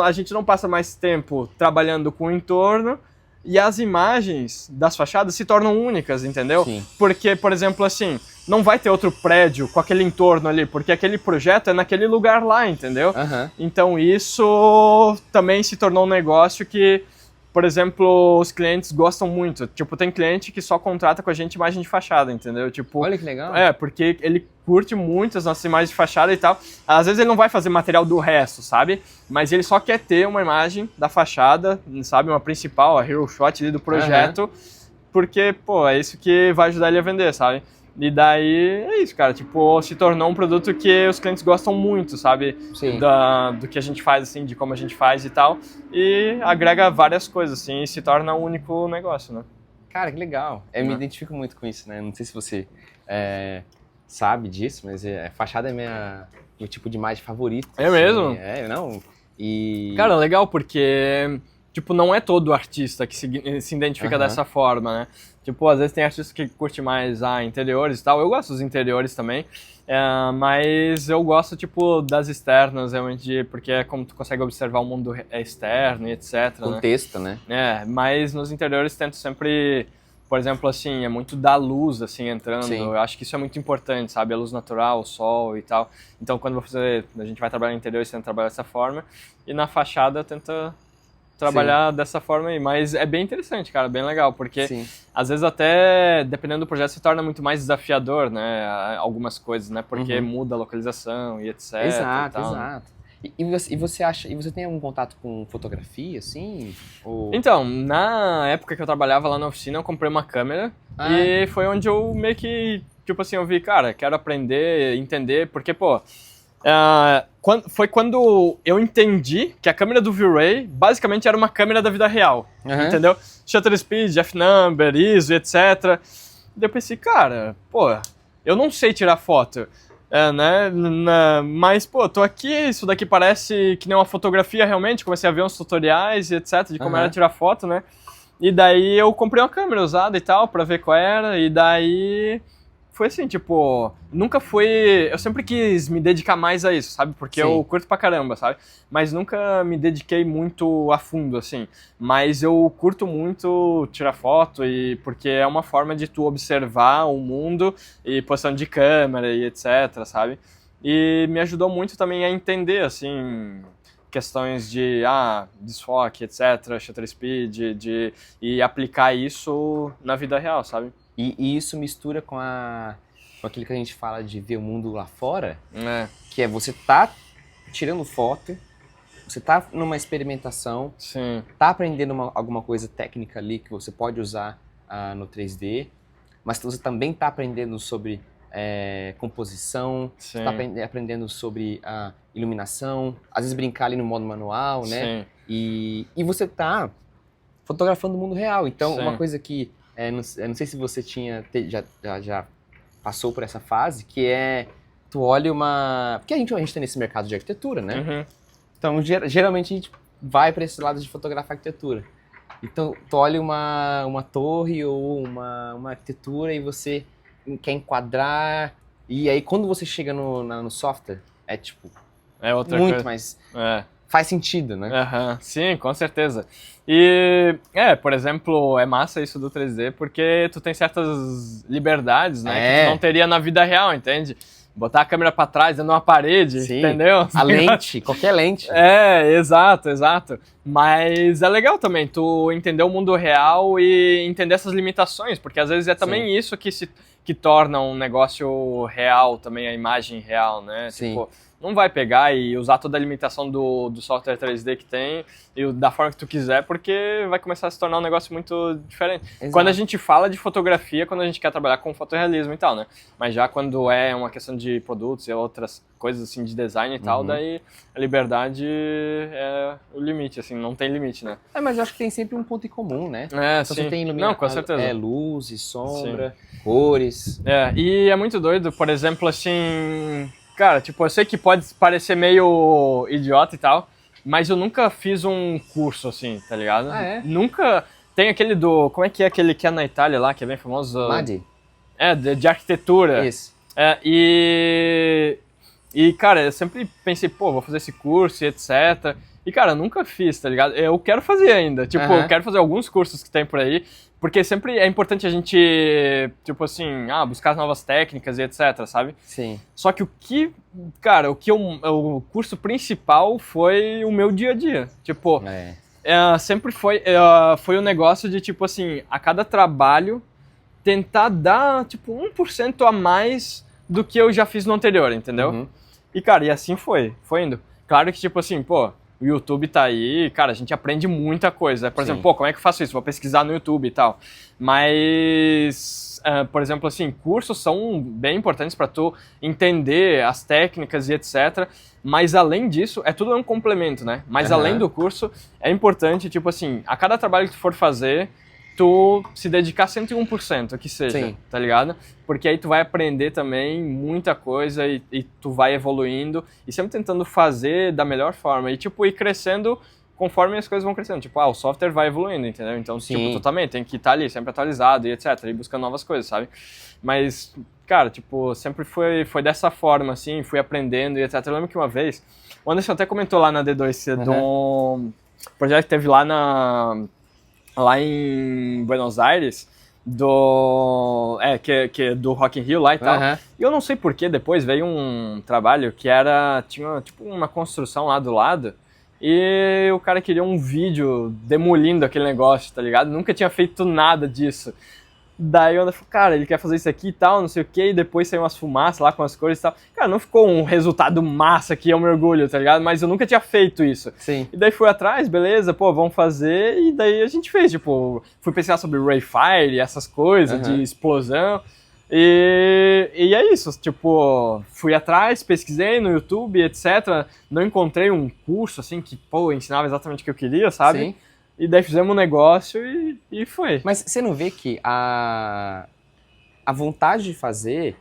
A gente não passa mais tempo trabalhando com o entorno e as imagens das fachadas se tornam únicas, entendeu? Sim. Porque, por exemplo, assim, não vai ter outro prédio com aquele entorno ali, porque aquele projeto é naquele lugar lá, entendeu? Aham. Então isso também se tornou um negócio que, por exemplo, os clientes gostam muito. Tipo, tem cliente que só contrata com a gente imagem de fachada, entendeu? Tipo, Olha que legal. porque ele curte muito as nossas imagens de fachada e tal. Às vezes ele não vai fazer material do resto, sabe? Mas ele só quer ter uma imagem da fachada, sabe? Uma principal, a hero shot ali do projeto, porque, pô, é isso que vai ajudar ele a vender, sabe? E daí é isso, cara. Tipo, se tornou um produto que os clientes gostam muito, sabe? Sim. Do que a gente faz, assim, de como a gente faz e tal. E agrega várias coisas, assim, e se torna um único negócio, né? Cara, que legal. Eu me identifico muito com isso, né? Não sei se você sabe disso, mas fachada é meu tipo de imagem favorito. É mesmo? Não. E... Cara, legal, porque, tipo, não é todo artista que se identifica dessa forma, né? Tipo, às vezes tem artista que curte mais interiores e tal. Eu gosto dos interiores também, mas eu gosto, tipo, das externas, realmente, porque é como tu consegue observar o mundo externo e etc. Contexto, né? Mas nos interiores tento sempre, por exemplo, assim, é muito da luz, assim, entrando. Sim. Eu acho que isso é muito importante, sabe? A luz natural, o sol e tal. Então, quando a gente vai trabalhar no interior, tenta trabalhar dessa forma. E na fachada, tenta trabalhar dessa forma aí. Mas é bem interessante, cara, bem legal. Porque, às vezes, até, dependendo do projeto, se torna muito mais desafiador, né? Algumas coisas, né? Porque muda a localização e etc. Exato, e tal, exato. E você tem algum contato com fotografia, assim? Ou... Então, na época que eu trabalhava lá na oficina, eu comprei uma câmera e foi onde eu meio que, tipo assim, eu vi, cara, quero aprender, entender, porque, pô, foi quando eu entendi que a câmera do V-Ray basicamente era uma câmera da vida real, entendeu? Shutter speed, f-number, ISO, etc. Daí eu pensei, cara, pô, eu não sei tirar foto. Né? Mas, pô, tô aqui, isso daqui parece que nem uma fotografia realmente, comecei a ver uns tutoriais e etc, de como era tirar foto, né? E daí eu comprei uma câmera usada e tal, pra ver qual era, e daí foi assim, tipo, eu sempre quis me dedicar mais a isso, sabe? Porque eu curto pra caramba, sabe? Mas nunca me dediquei muito a fundo, assim. Mas eu curto muito tirar foto, porque é uma forma de tu observar o mundo e posição de câmera e etc, sabe? E me ajudou muito também a entender, assim, questões de desfoque, etc, shutter speed, e aplicar isso na vida real, sabe? E isso mistura com aquilo que a gente fala de ver o mundo lá fora, que é você tá tirando foto, você tá numa experimentação, tá aprendendo alguma coisa técnica ali que você pode usar no 3D, mas você também tá aprendendo sobre composição, você tá aprendendo sobre iluminação, às vezes brincar ali no modo manual, né? E você tá fotografando o mundo real. Então, uma coisa que eu não sei se você já passou por essa fase, que tu olha porque a gente tá nesse mercado de arquitetura, né? Então, geralmente a gente vai para esse lado de fotografar arquitetura. Então, tu olha uma torre ou uma arquitetura e você quer enquadrar, e aí quando você chega no software, é outra muito coisa. mais... Faz sentido, né? Sim, com certeza. E, por exemplo, é massa isso do 3D, porque tu tem certas liberdades, né, que tu não teria na vida real, entende? Botar a câmera pra trás, dentro de uma parede, entendeu? A lente, qualquer lente. Exato. Mas é legal também tu entender o mundo real e entender essas limitações, porque às vezes é também isso que que torna um negócio real também, a imagem real, né? Sim. Tipo, não vai pegar e usar toda a limitação do software 3D que tem e da forma que tu quiser, porque vai começar a se tornar um negócio muito diferente. Exato. Quando a gente fala de fotografia, quando a gente quer trabalhar com fotorrealismo e tal, né? Mas já quando é uma questão de produtos e outras coisas assim de design e tal, daí a liberdade é o limite, assim, não tem limite, né? Mas eu acho que tem sempre um ponto em comum, né? É, Então sim. você tem Não, com certeza. luz e sombra, cores. E é muito doido, por exemplo, assim... Cara, tipo, eu sei que pode parecer meio idiota e tal, mas eu nunca fiz um curso, assim, tá ligado? Ah, é? Nunca... Tem aquele do... Como é aquele que é na Itália lá, que é bem famoso? MADI? De arquitetura. Isso. E, cara, eu sempre pensei, pô, vou fazer esse curso e etc. E, cara, eu nunca fiz, tá ligado? Eu quero fazer ainda. Tipo, eu quero fazer alguns cursos que tem por aí, porque sempre é importante a gente, tipo assim, buscar novas técnicas e etc, sabe? Sim. Só que o curso principal foi o meu dia a dia. Tipo, sempre foi um negócio de, tipo assim, a cada trabalho tentar dar, tipo, 1% a mais do que eu já fiz no anterior, entendeu? E, cara, e assim foi indo. Claro que, tipo assim, pô, o YouTube tá aí, cara, a gente aprende muita coisa. Por exemplo, pô, como é que eu faço isso? Vou pesquisar no YouTube e tal. Mas, por exemplo, assim, cursos são bem importantes para tu entender as técnicas e etc. Mas além disso, é tudo um complemento, né? Mas além do curso, é importante, tipo assim, a cada trabalho que tu for fazer, tu se dedicar 101%, que seja, tá ligado? Porque aí tu vai aprender também muita coisa e tu vai evoluindo e sempre tentando fazer da melhor forma e, tipo, ir crescendo conforme as coisas vão crescendo. Tipo, o software vai evoluindo, entendeu? Então, tipo, tu também tem que estar ali sempre atualizado e etc, e buscando novas coisas, sabe? Mas, cara, tipo, sempre foi dessa forma, assim, fui aprendendo e etc. Eu lembro que uma vez, o Anderson até comentou lá na D2, de um projeto que teve lá em Buenos Aires, do Rock in Rio lá e tal. E eu não sei porquê, depois veio um trabalho que tinha tipo uma construção lá do lado e o cara queria um vídeo demolindo aquele negócio, tá ligado? Nunca tinha feito nada disso. Daí eu falei, cara, ele quer fazer isso aqui e tal, não sei o que, e depois saiu umas fumaças lá com as cores e tal. Cara, não ficou um resultado massa que eu me orgulho, tá ligado? Mas eu nunca tinha feito isso. Sim. E daí fui atrás, beleza, pô, vamos fazer, e daí a gente fez, tipo, fui pesquisar sobre Rayfire, essas coisas de explosão, e é isso, tipo, fui atrás, pesquisei no YouTube, etc. Não encontrei um curso, assim, que, pô, ensinava exatamente o que eu queria, sabe? Sim. E daí fizemos um negócio e foi. Mas você não vê que a vontade de fazer,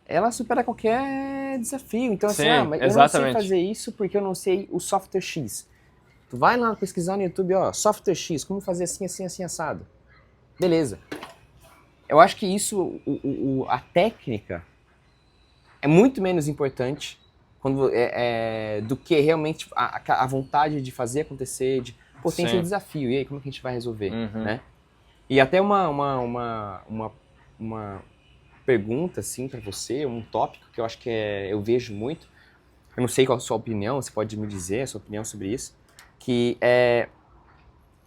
ela supera qualquer desafio. Então, assim, mas eu não sei fazer isso porque eu não sei o software X. Tu vai lá pesquisar no YouTube, software X, como fazer assim, assim, assim, assado. Beleza. Eu acho que isso, a técnica, é muito menos importante do que realmente a vontade de fazer acontecer, pô, tem esse desafio, e aí, como é que a gente vai resolver, né? E até uma pergunta, assim, pra você, um tópico que eu acho que eu vejo muito, eu não sei qual a sua opinião, você pode me dizer a sua opinião sobre isso, que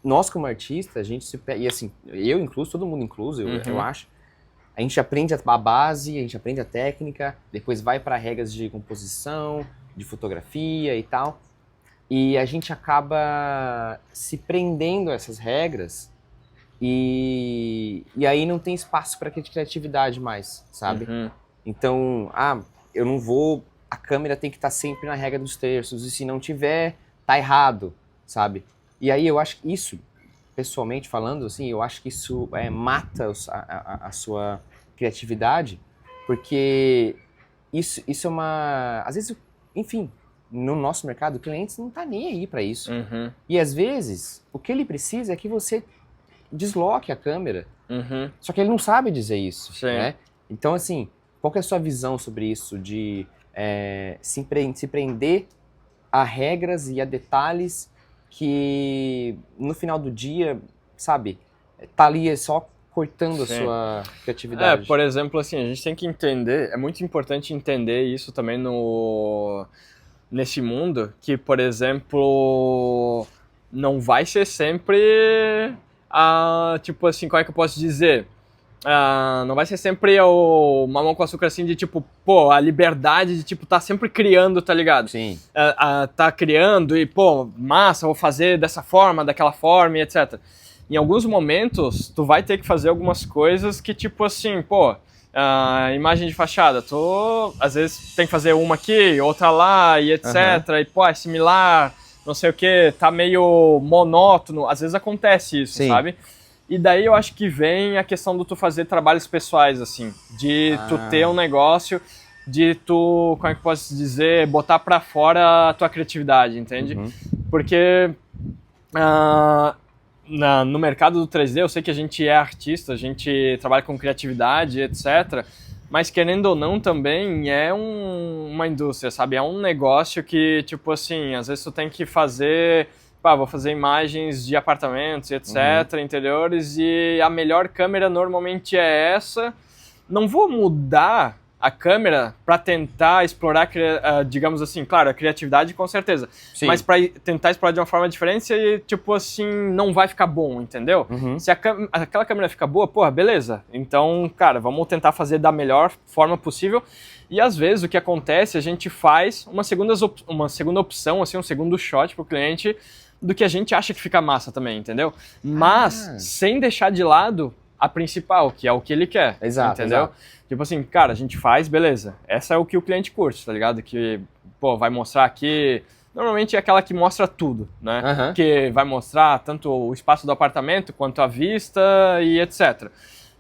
nós como artistas, a gente e assim, eu incluso, todo mundo incluso, eu acho, a gente aprende a base, a gente aprende a técnica, depois vai para regras de composição, de fotografia e tal, e a gente acaba se prendendo a essas regras e aí não tem espaço para criatividade mais, sabe? Então, eu não vou... A câmera tem que estar sempre na regra dos terços, e se não tiver, tá errado, sabe? E aí eu acho que isso, pessoalmente falando, assim, eu acho que isso mata a sua criatividade, porque isso é uma... Às vezes, enfim... No nosso mercado, o cliente não tá nem aí para isso. E às vezes, o que ele precisa é que você desloque a câmera. Só que ele não sabe dizer isso, né? Então, assim, qual que é a sua visão sobre isso? De se prender a regras e a detalhes que, no final do dia, sabe, tá ali só cortando a sua criatividade. Por exemplo, assim, a gente tem que entender, é muito importante entender isso também nesse mundo, que, por exemplo, não vai ser sempre tipo assim, como é que eu posso dizer? não vai ser sempre o mamão com açúcar assim de tipo, pô, a liberdade de tipo tá sempre criando, tá ligado? Sim. Tá criando e pô, massa, vou fazer dessa forma, daquela forma e etc. Em alguns momentos, tu vai ter que fazer algumas coisas que tipo assim, pô, imagem de fachada, tu às vezes tem que fazer uma aqui, outra lá e etc. E pô, é similar, não sei o que, tá meio monótono, às vezes acontece isso, Sim. sabe? E daí eu acho que vem a questão do tu fazer trabalhos pessoais, assim, de tu ter um negócio, de tu, como é que eu posso dizer, botar pra fora a tua criatividade, entende? Porque no mercado do 3D, eu sei que a gente é artista, a gente trabalha com criatividade, etc., mas querendo ou não também é uma indústria, sabe? É um negócio que, tipo assim, às vezes tu tem que fazer... vou fazer imagens de apartamentos, etc., interiores, e a melhor câmera normalmente é essa. Não vou mudar a câmera para tentar explorar, digamos assim, claro, a criatividade com certeza, Sim. mas para tentar explorar de uma forma diferente e, tipo assim, não vai ficar bom, entendeu? Se aquela câmera fica boa, porra, beleza. Então, cara, vamos tentar fazer da melhor forma possível. E às vezes o que acontece, a gente faz uma segunda opção, assim, um segundo shot pro cliente, do que a gente acha que fica massa também, entendeu? Mas sem deixar de lado a principal, que é o que ele quer, entendeu? Exato. Tipo assim, cara, a gente faz, beleza. Essa é o que o cliente curte, tá ligado? Que, pô, vai mostrar aqui... Normalmente é aquela que mostra tudo, né? Que vai mostrar tanto o espaço do apartamento, quanto a vista e etc.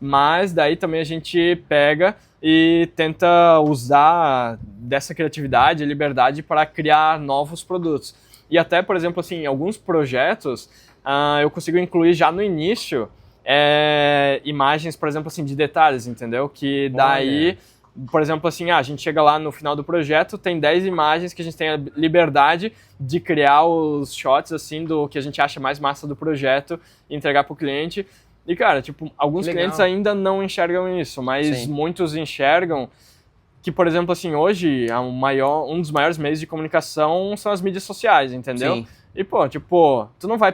Mas daí também a gente pega e tenta usar dessa criatividade e liberdade para criar novos produtos. E até, por exemplo, assim, em alguns projetos, eu consigo incluir já no início imagens, por exemplo, assim, de detalhes, entendeu? Que daí, por exemplo, assim, a gente chega lá no final do projeto, tem 10 imagens que a gente tem a liberdade de criar os shots, assim, do que a gente acha mais massa do projeto e entregar pro cliente. E, cara, tipo, alguns clientes ainda não enxergam isso, mas muitos enxergam que, por exemplo, assim, hoje um dos maiores meios de comunicação são as mídias sociais, entendeu? Sim. E, pô, tipo, tu não vai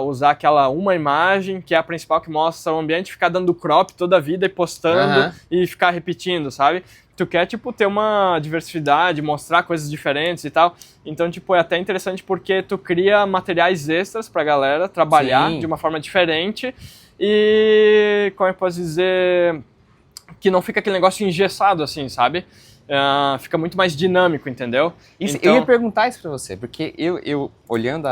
usar aquela uma imagem, que é a principal que mostra o ambiente, ficar dando crop toda a vida e postando e ficar repetindo, sabe? Tu quer, tipo, ter uma diversidade, mostrar coisas diferentes e tal. Então, tipo, é até interessante porque tu cria materiais extras pra galera trabalhar de uma forma diferente e, como é que eu posso dizer, que não fica aquele negócio engessado, assim, sabe? Fica muito mais dinâmico, entendeu? Então... Eu ia perguntar isso pra você, porque eu olhando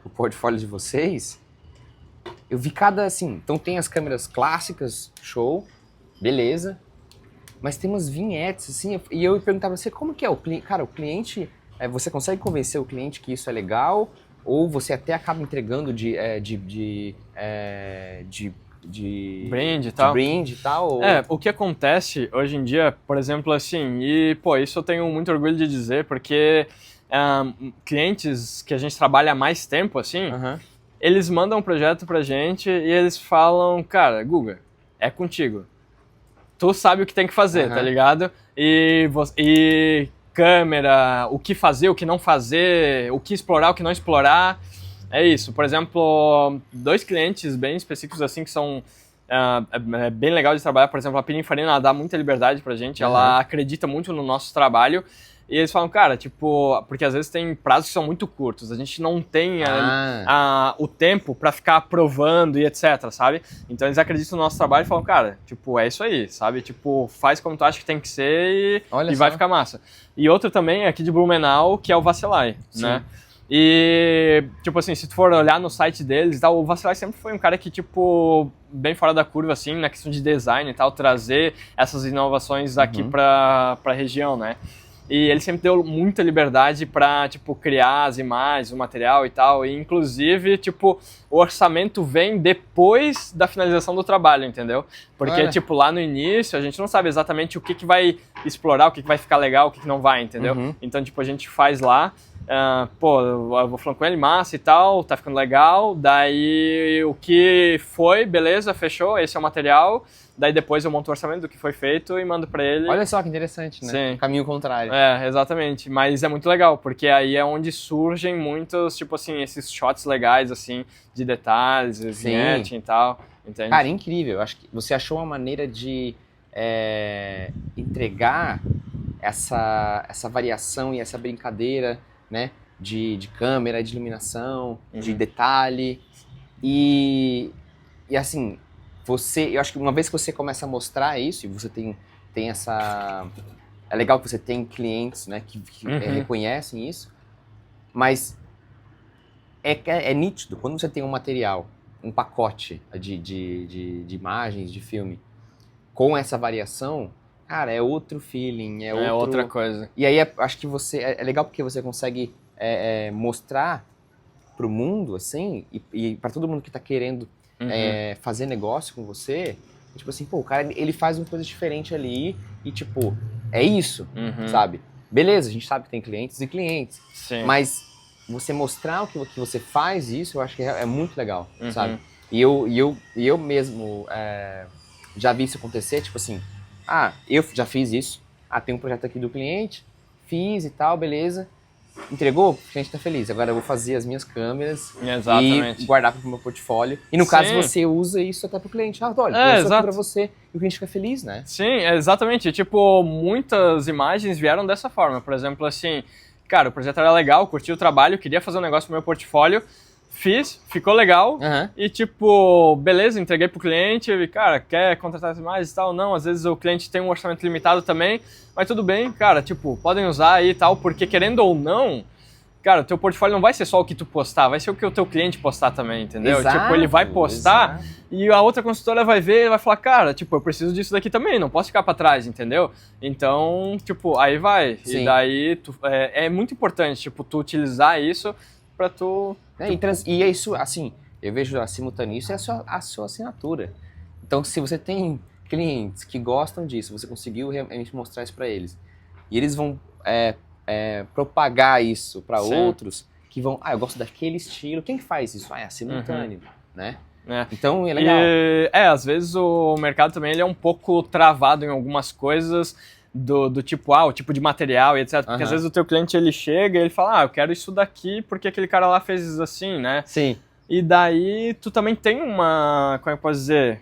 o portfólio de vocês, eu vi assim, então tem as câmeras clássicas, show, beleza, mas tem umas vinhetes, assim, e eu ia perguntar pra você, como que é o cliente? Cara, o cliente, você consegue convencer o cliente que isso é legal, ou você até acaba entregando de brinde e tal. Ou... O que acontece hoje em dia, por exemplo, assim, e pô, isso eu tenho muito orgulho de dizer, porque clientes que a gente trabalha há mais tempo, assim, eles mandam um projeto pra gente e eles falam, cara, Guga, é contigo. Tu sabe o que tem que fazer, tá ligado? E câmera, o que fazer, o que não fazer, o que explorar, o que não explorar. É isso. Por exemplo, 2 clientes bem específicos assim que são bem legal de trabalhar. Por exemplo, a Pininfarina, ela dá muita liberdade pra gente, ela acredita muito no nosso trabalho. E eles falam, cara, tipo, porque às vezes tem prazos que são muito curtos, a gente não tem o tempo pra ficar aprovando e etc, sabe? Então eles acreditam no nosso trabalho e falam, cara, tipo, é isso aí, sabe? Tipo, faz como tu acha que tem que ser e vai ficar massa. E outro também é aqui de Blumenau, que é o Vacilai, né? E, tipo assim, se tu for olhar no site deles, o Vacilai sempre foi um cara que, tipo, bem fora da curva, assim, na questão de design e tal, trazer essas inovações aqui pra região, né? E ele sempre deu muita liberdade pra, tipo, criar as imagens, o material e tal. E, inclusive, tipo, o orçamento vem depois da finalização do trabalho, entendeu? Porque, tipo, lá no início, a gente não sabe exatamente o que vai explorar, o que vai ficar legal, o que não vai, entendeu? Então, tipo, a gente faz lá Pô, eu vou falando com ele, massa e tal, tá ficando legal. Daí o que foi, beleza, fechou, esse é o material. Daí depois eu monto o orçamento do que foi feito e mando pra ele. Olha só que interessante, né? Sim. Caminho contrário. Exatamente. Mas é muito legal, porque aí é onde surgem muitos, tipo assim, esses shots legais, assim, de detalhes, vignette e tal, entende? Cara, incrível. Acho que você achou uma maneira de entregar essa variação e essa brincadeira, né? De câmera, de iluminação, de detalhe. E assim, eu acho que uma vez que você começa a mostrar isso, e você tem essa... É legal que você tem clientes, né, que reconhecem isso, mas é nítido, quando você tem um material, um pacote de imagens, de filme, com essa variação, cara, é outro feeling, é outra coisa. E aí acho que é legal porque você consegue mostrar pro mundo, assim, e para todo mundo que tá querendo fazer negócio com você, tipo assim, pô, o cara, ele faz uma coisa diferente ali e, tipo, é isso, sabe? Beleza, a gente sabe que tem clientes e clientes, Sim. mas você mostrar o que você faz isso, eu acho que é muito legal, sabe? E eu mesmo já vi isso acontecer, tipo assim, eu já fiz isso, tem um projeto aqui do cliente, fiz e tal, beleza, entregou, o cliente tá feliz, agora eu vou fazer as minhas câmeras e guardar pro meu portfólio. E no caso você usa isso até pro cliente, olha, eu sou aqui pra você, e o cliente fica feliz, né? Sim, exatamente, tipo, muitas imagens vieram dessa forma, por exemplo, assim, cara, o projeto era legal, curti o trabalho, queria fazer um negócio pro meu portfólio, fiz, ficou legal, e tipo, beleza, entreguei pro cliente, cara, quer contratar as imagens e tal? Não, às vezes o cliente tem um orçamento limitado também, mas tudo bem, cara, tipo, podem usar aí e tal, porque querendo ou não, cara, o teu portfólio não vai ser só o que tu postar, vai ser o que o teu cliente postar também, entendeu? Exato, tipo, ele vai postar e a outra consultora vai ver e vai falar, cara, tipo, eu preciso disso daqui também, não posso ficar pra trás, entendeu? Então, tipo, aí vai. Sim. E daí é muito importante, tipo, tu utilizar isso pra tu... E é isso, assim, eu vejo a simultâneo, isso é a sua assinatura. Então, se você tem clientes que gostam disso, você conseguiu realmente mostrar isso pra eles, e eles vão propagar isso para outros que vão, eu gosto daquele estilo. Quem que faz isso? É simultâneo, né? Então é legal. Às vezes o mercado também ele é um pouco travado em algumas coisas do tipo, o tipo de material e etc. Porque às vezes o teu cliente ele chega e ele fala, eu quero isso daqui porque aquele cara lá fez assim, né? Sim. E daí tu também tem uma, como é que eu posso dizer,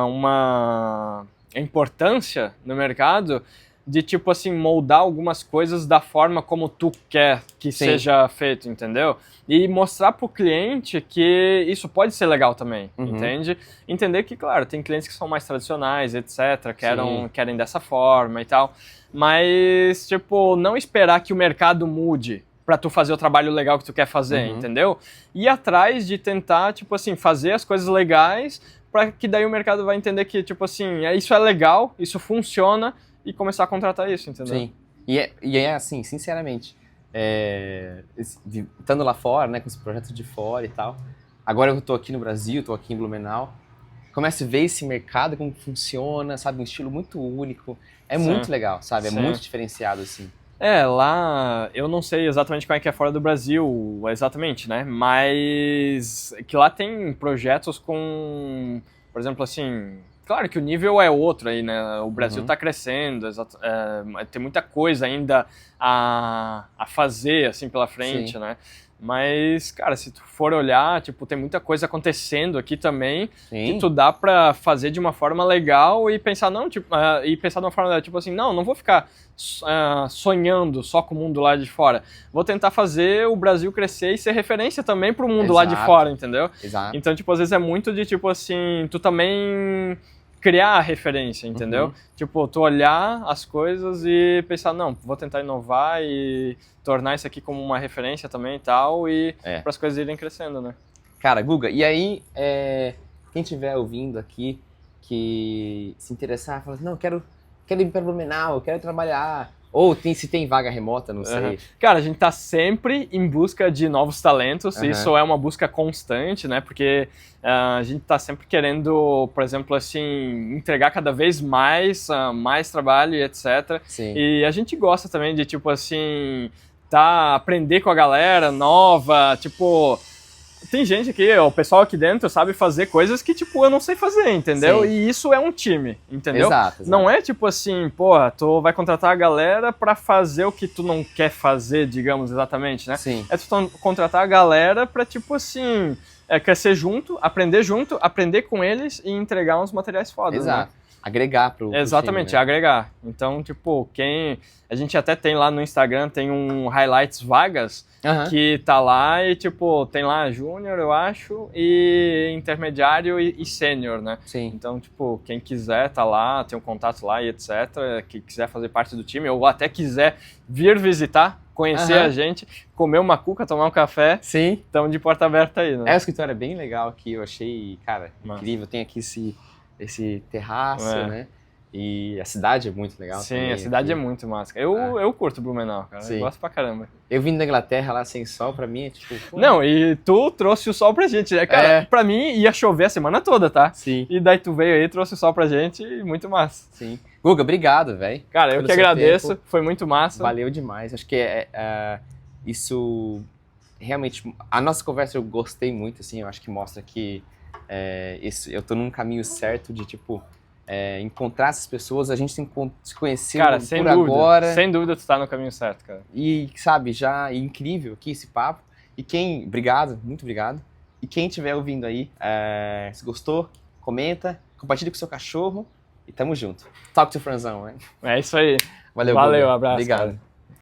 uma importância no mercado de, tipo assim, moldar algumas coisas da forma como tu quer que seja feito, entendeu? E mostrar pro cliente que isso pode ser legal também, entende? Entender que, claro, tem clientes que são mais tradicionais, etc., querem dessa forma e tal, mas, tipo, não esperar que o mercado mude pra tu fazer o trabalho legal que tu quer fazer, entendeu? Ir atrás de tentar, tipo assim, fazer as coisas legais pra que daí o mercado vai entender que, tipo assim, isso é legal, isso funciona, e começar a contratar isso, entendeu? Sim. E é assim, sinceramente, estando lá fora, né, com os projetos de fora e tal, agora eu tô aqui no Brasil, tô aqui em Blumenau, começo a ver esse mercado, como funciona, sabe, um estilo muito único, muito legal, sabe, é muito diferenciado, assim. Lá, eu não sei exatamente como é que é fora do Brasil, exatamente, né, mas que lá tem projetos com, por exemplo, assim... Claro que o nível é outro aí, né? O Brasil está crescendo, tem muita coisa ainda a fazer, assim, pela frente, né? Mas, cara, se tu for olhar, tipo, tem muita coisa acontecendo aqui também que tu dá pra fazer de uma forma legal e pensar, não, tipo, e pensar de uma forma, tipo assim, não vou ficar sonhando só com o mundo lá de fora. Vou tentar fazer o Brasil crescer e ser referência também pro mundo lá de fora, entendeu? Exato. Então, tipo, às vezes é muito de, tipo assim, tu também criar a referência, entendeu? Tipo, tu olhar as coisas e pensar, não, vou tentar inovar e tornar isso aqui como uma referência também e tal, e para as coisas irem crescendo, né? Cara, Guga, e aí, quem estiver ouvindo aqui, que se interessar, fala assim, não, quero ir para Blumenau, quero trabalhar, ou se tem vaga remota, não sei. Cara, a gente tá sempre em busca de novos talentos, isso é uma busca constante, né, porque a gente tá sempre querendo, por exemplo, assim, entregar cada vez mais trabalho e etc. Sim. E a gente gosta também de, tipo assim, aprender com a galera nova, tipo... Tem gente aqui, o pessoal aqui dentro sabe fazer coisas que, tipo, eu não sei fazer, entendeu? Sim. E isso é um time, entendeu? Exato. Não é tipo assim, porra, tu vai contratar a galera pra fazer o que tu não quer fazer, digamos, exatamente, né? Sim. É tu contratar a galera pra, tipo assim, crescer junto, aprender com eles e entregar uns materiais fodas, Exato. né? Agregar pro Exatamente, time, né? agregar. Então, tipo, a gente até tem lá no Instagram, tem um highlights vagas, que tá lá e, tipo, tem lá júnior, eu acho, e intermediário e sênior, né? Sim. Então, tipo, quem quiser tá lá, tem um contato lá e etc, que quiser fazer parte do time, ou até quiser vir visitar, conhecer a gente, comer uma cuca, tomar um café, Sim. estamos de porta aberta aí, né? O escritório é bem legal aqui, eu achei, cara, incrível. Tem aqui esse terraço, né? E a cidade é muito legal. Sim, também, a cidade aqui. é muito massa. Eu curto Blumenau, cara. Sim. Eu gosto pra caramba. Eu vim da Inglaterra lá sem sol, pra mim é tipo... Pô, não, e tu trouxe o sol pra gente, né? Cara, pra mim ia chover a semana toda, tá? Sim. E daí tu veio aí, trouxe o sol pra gente e muito massa. Sim. Guga, obrigado, velho. Cara, eu que agradeço, tempo. Foi muito massa. Valeu demais. Acho que isso... Realmente, a nossa conversa eu gostei muito, assim, eu acho que mostra que eu tô num caminho certo de, tipo... encontrar essas pessoas, a gente tem que se conhecer cara, por sem dúvida, agora. Sem dúvida tu tá no caminho certo, cara. E, sabe, já é incrível aqui esse papo. E obrigado, muito obrigado. E quem estiver ouvindo aí, se gostou, comenta, compartilha com o seu cachorro e tamo junto. Talk to Franzão, né? É isso aí. Valeu, Valeu, Guga. abraço. Obrigado. Cara.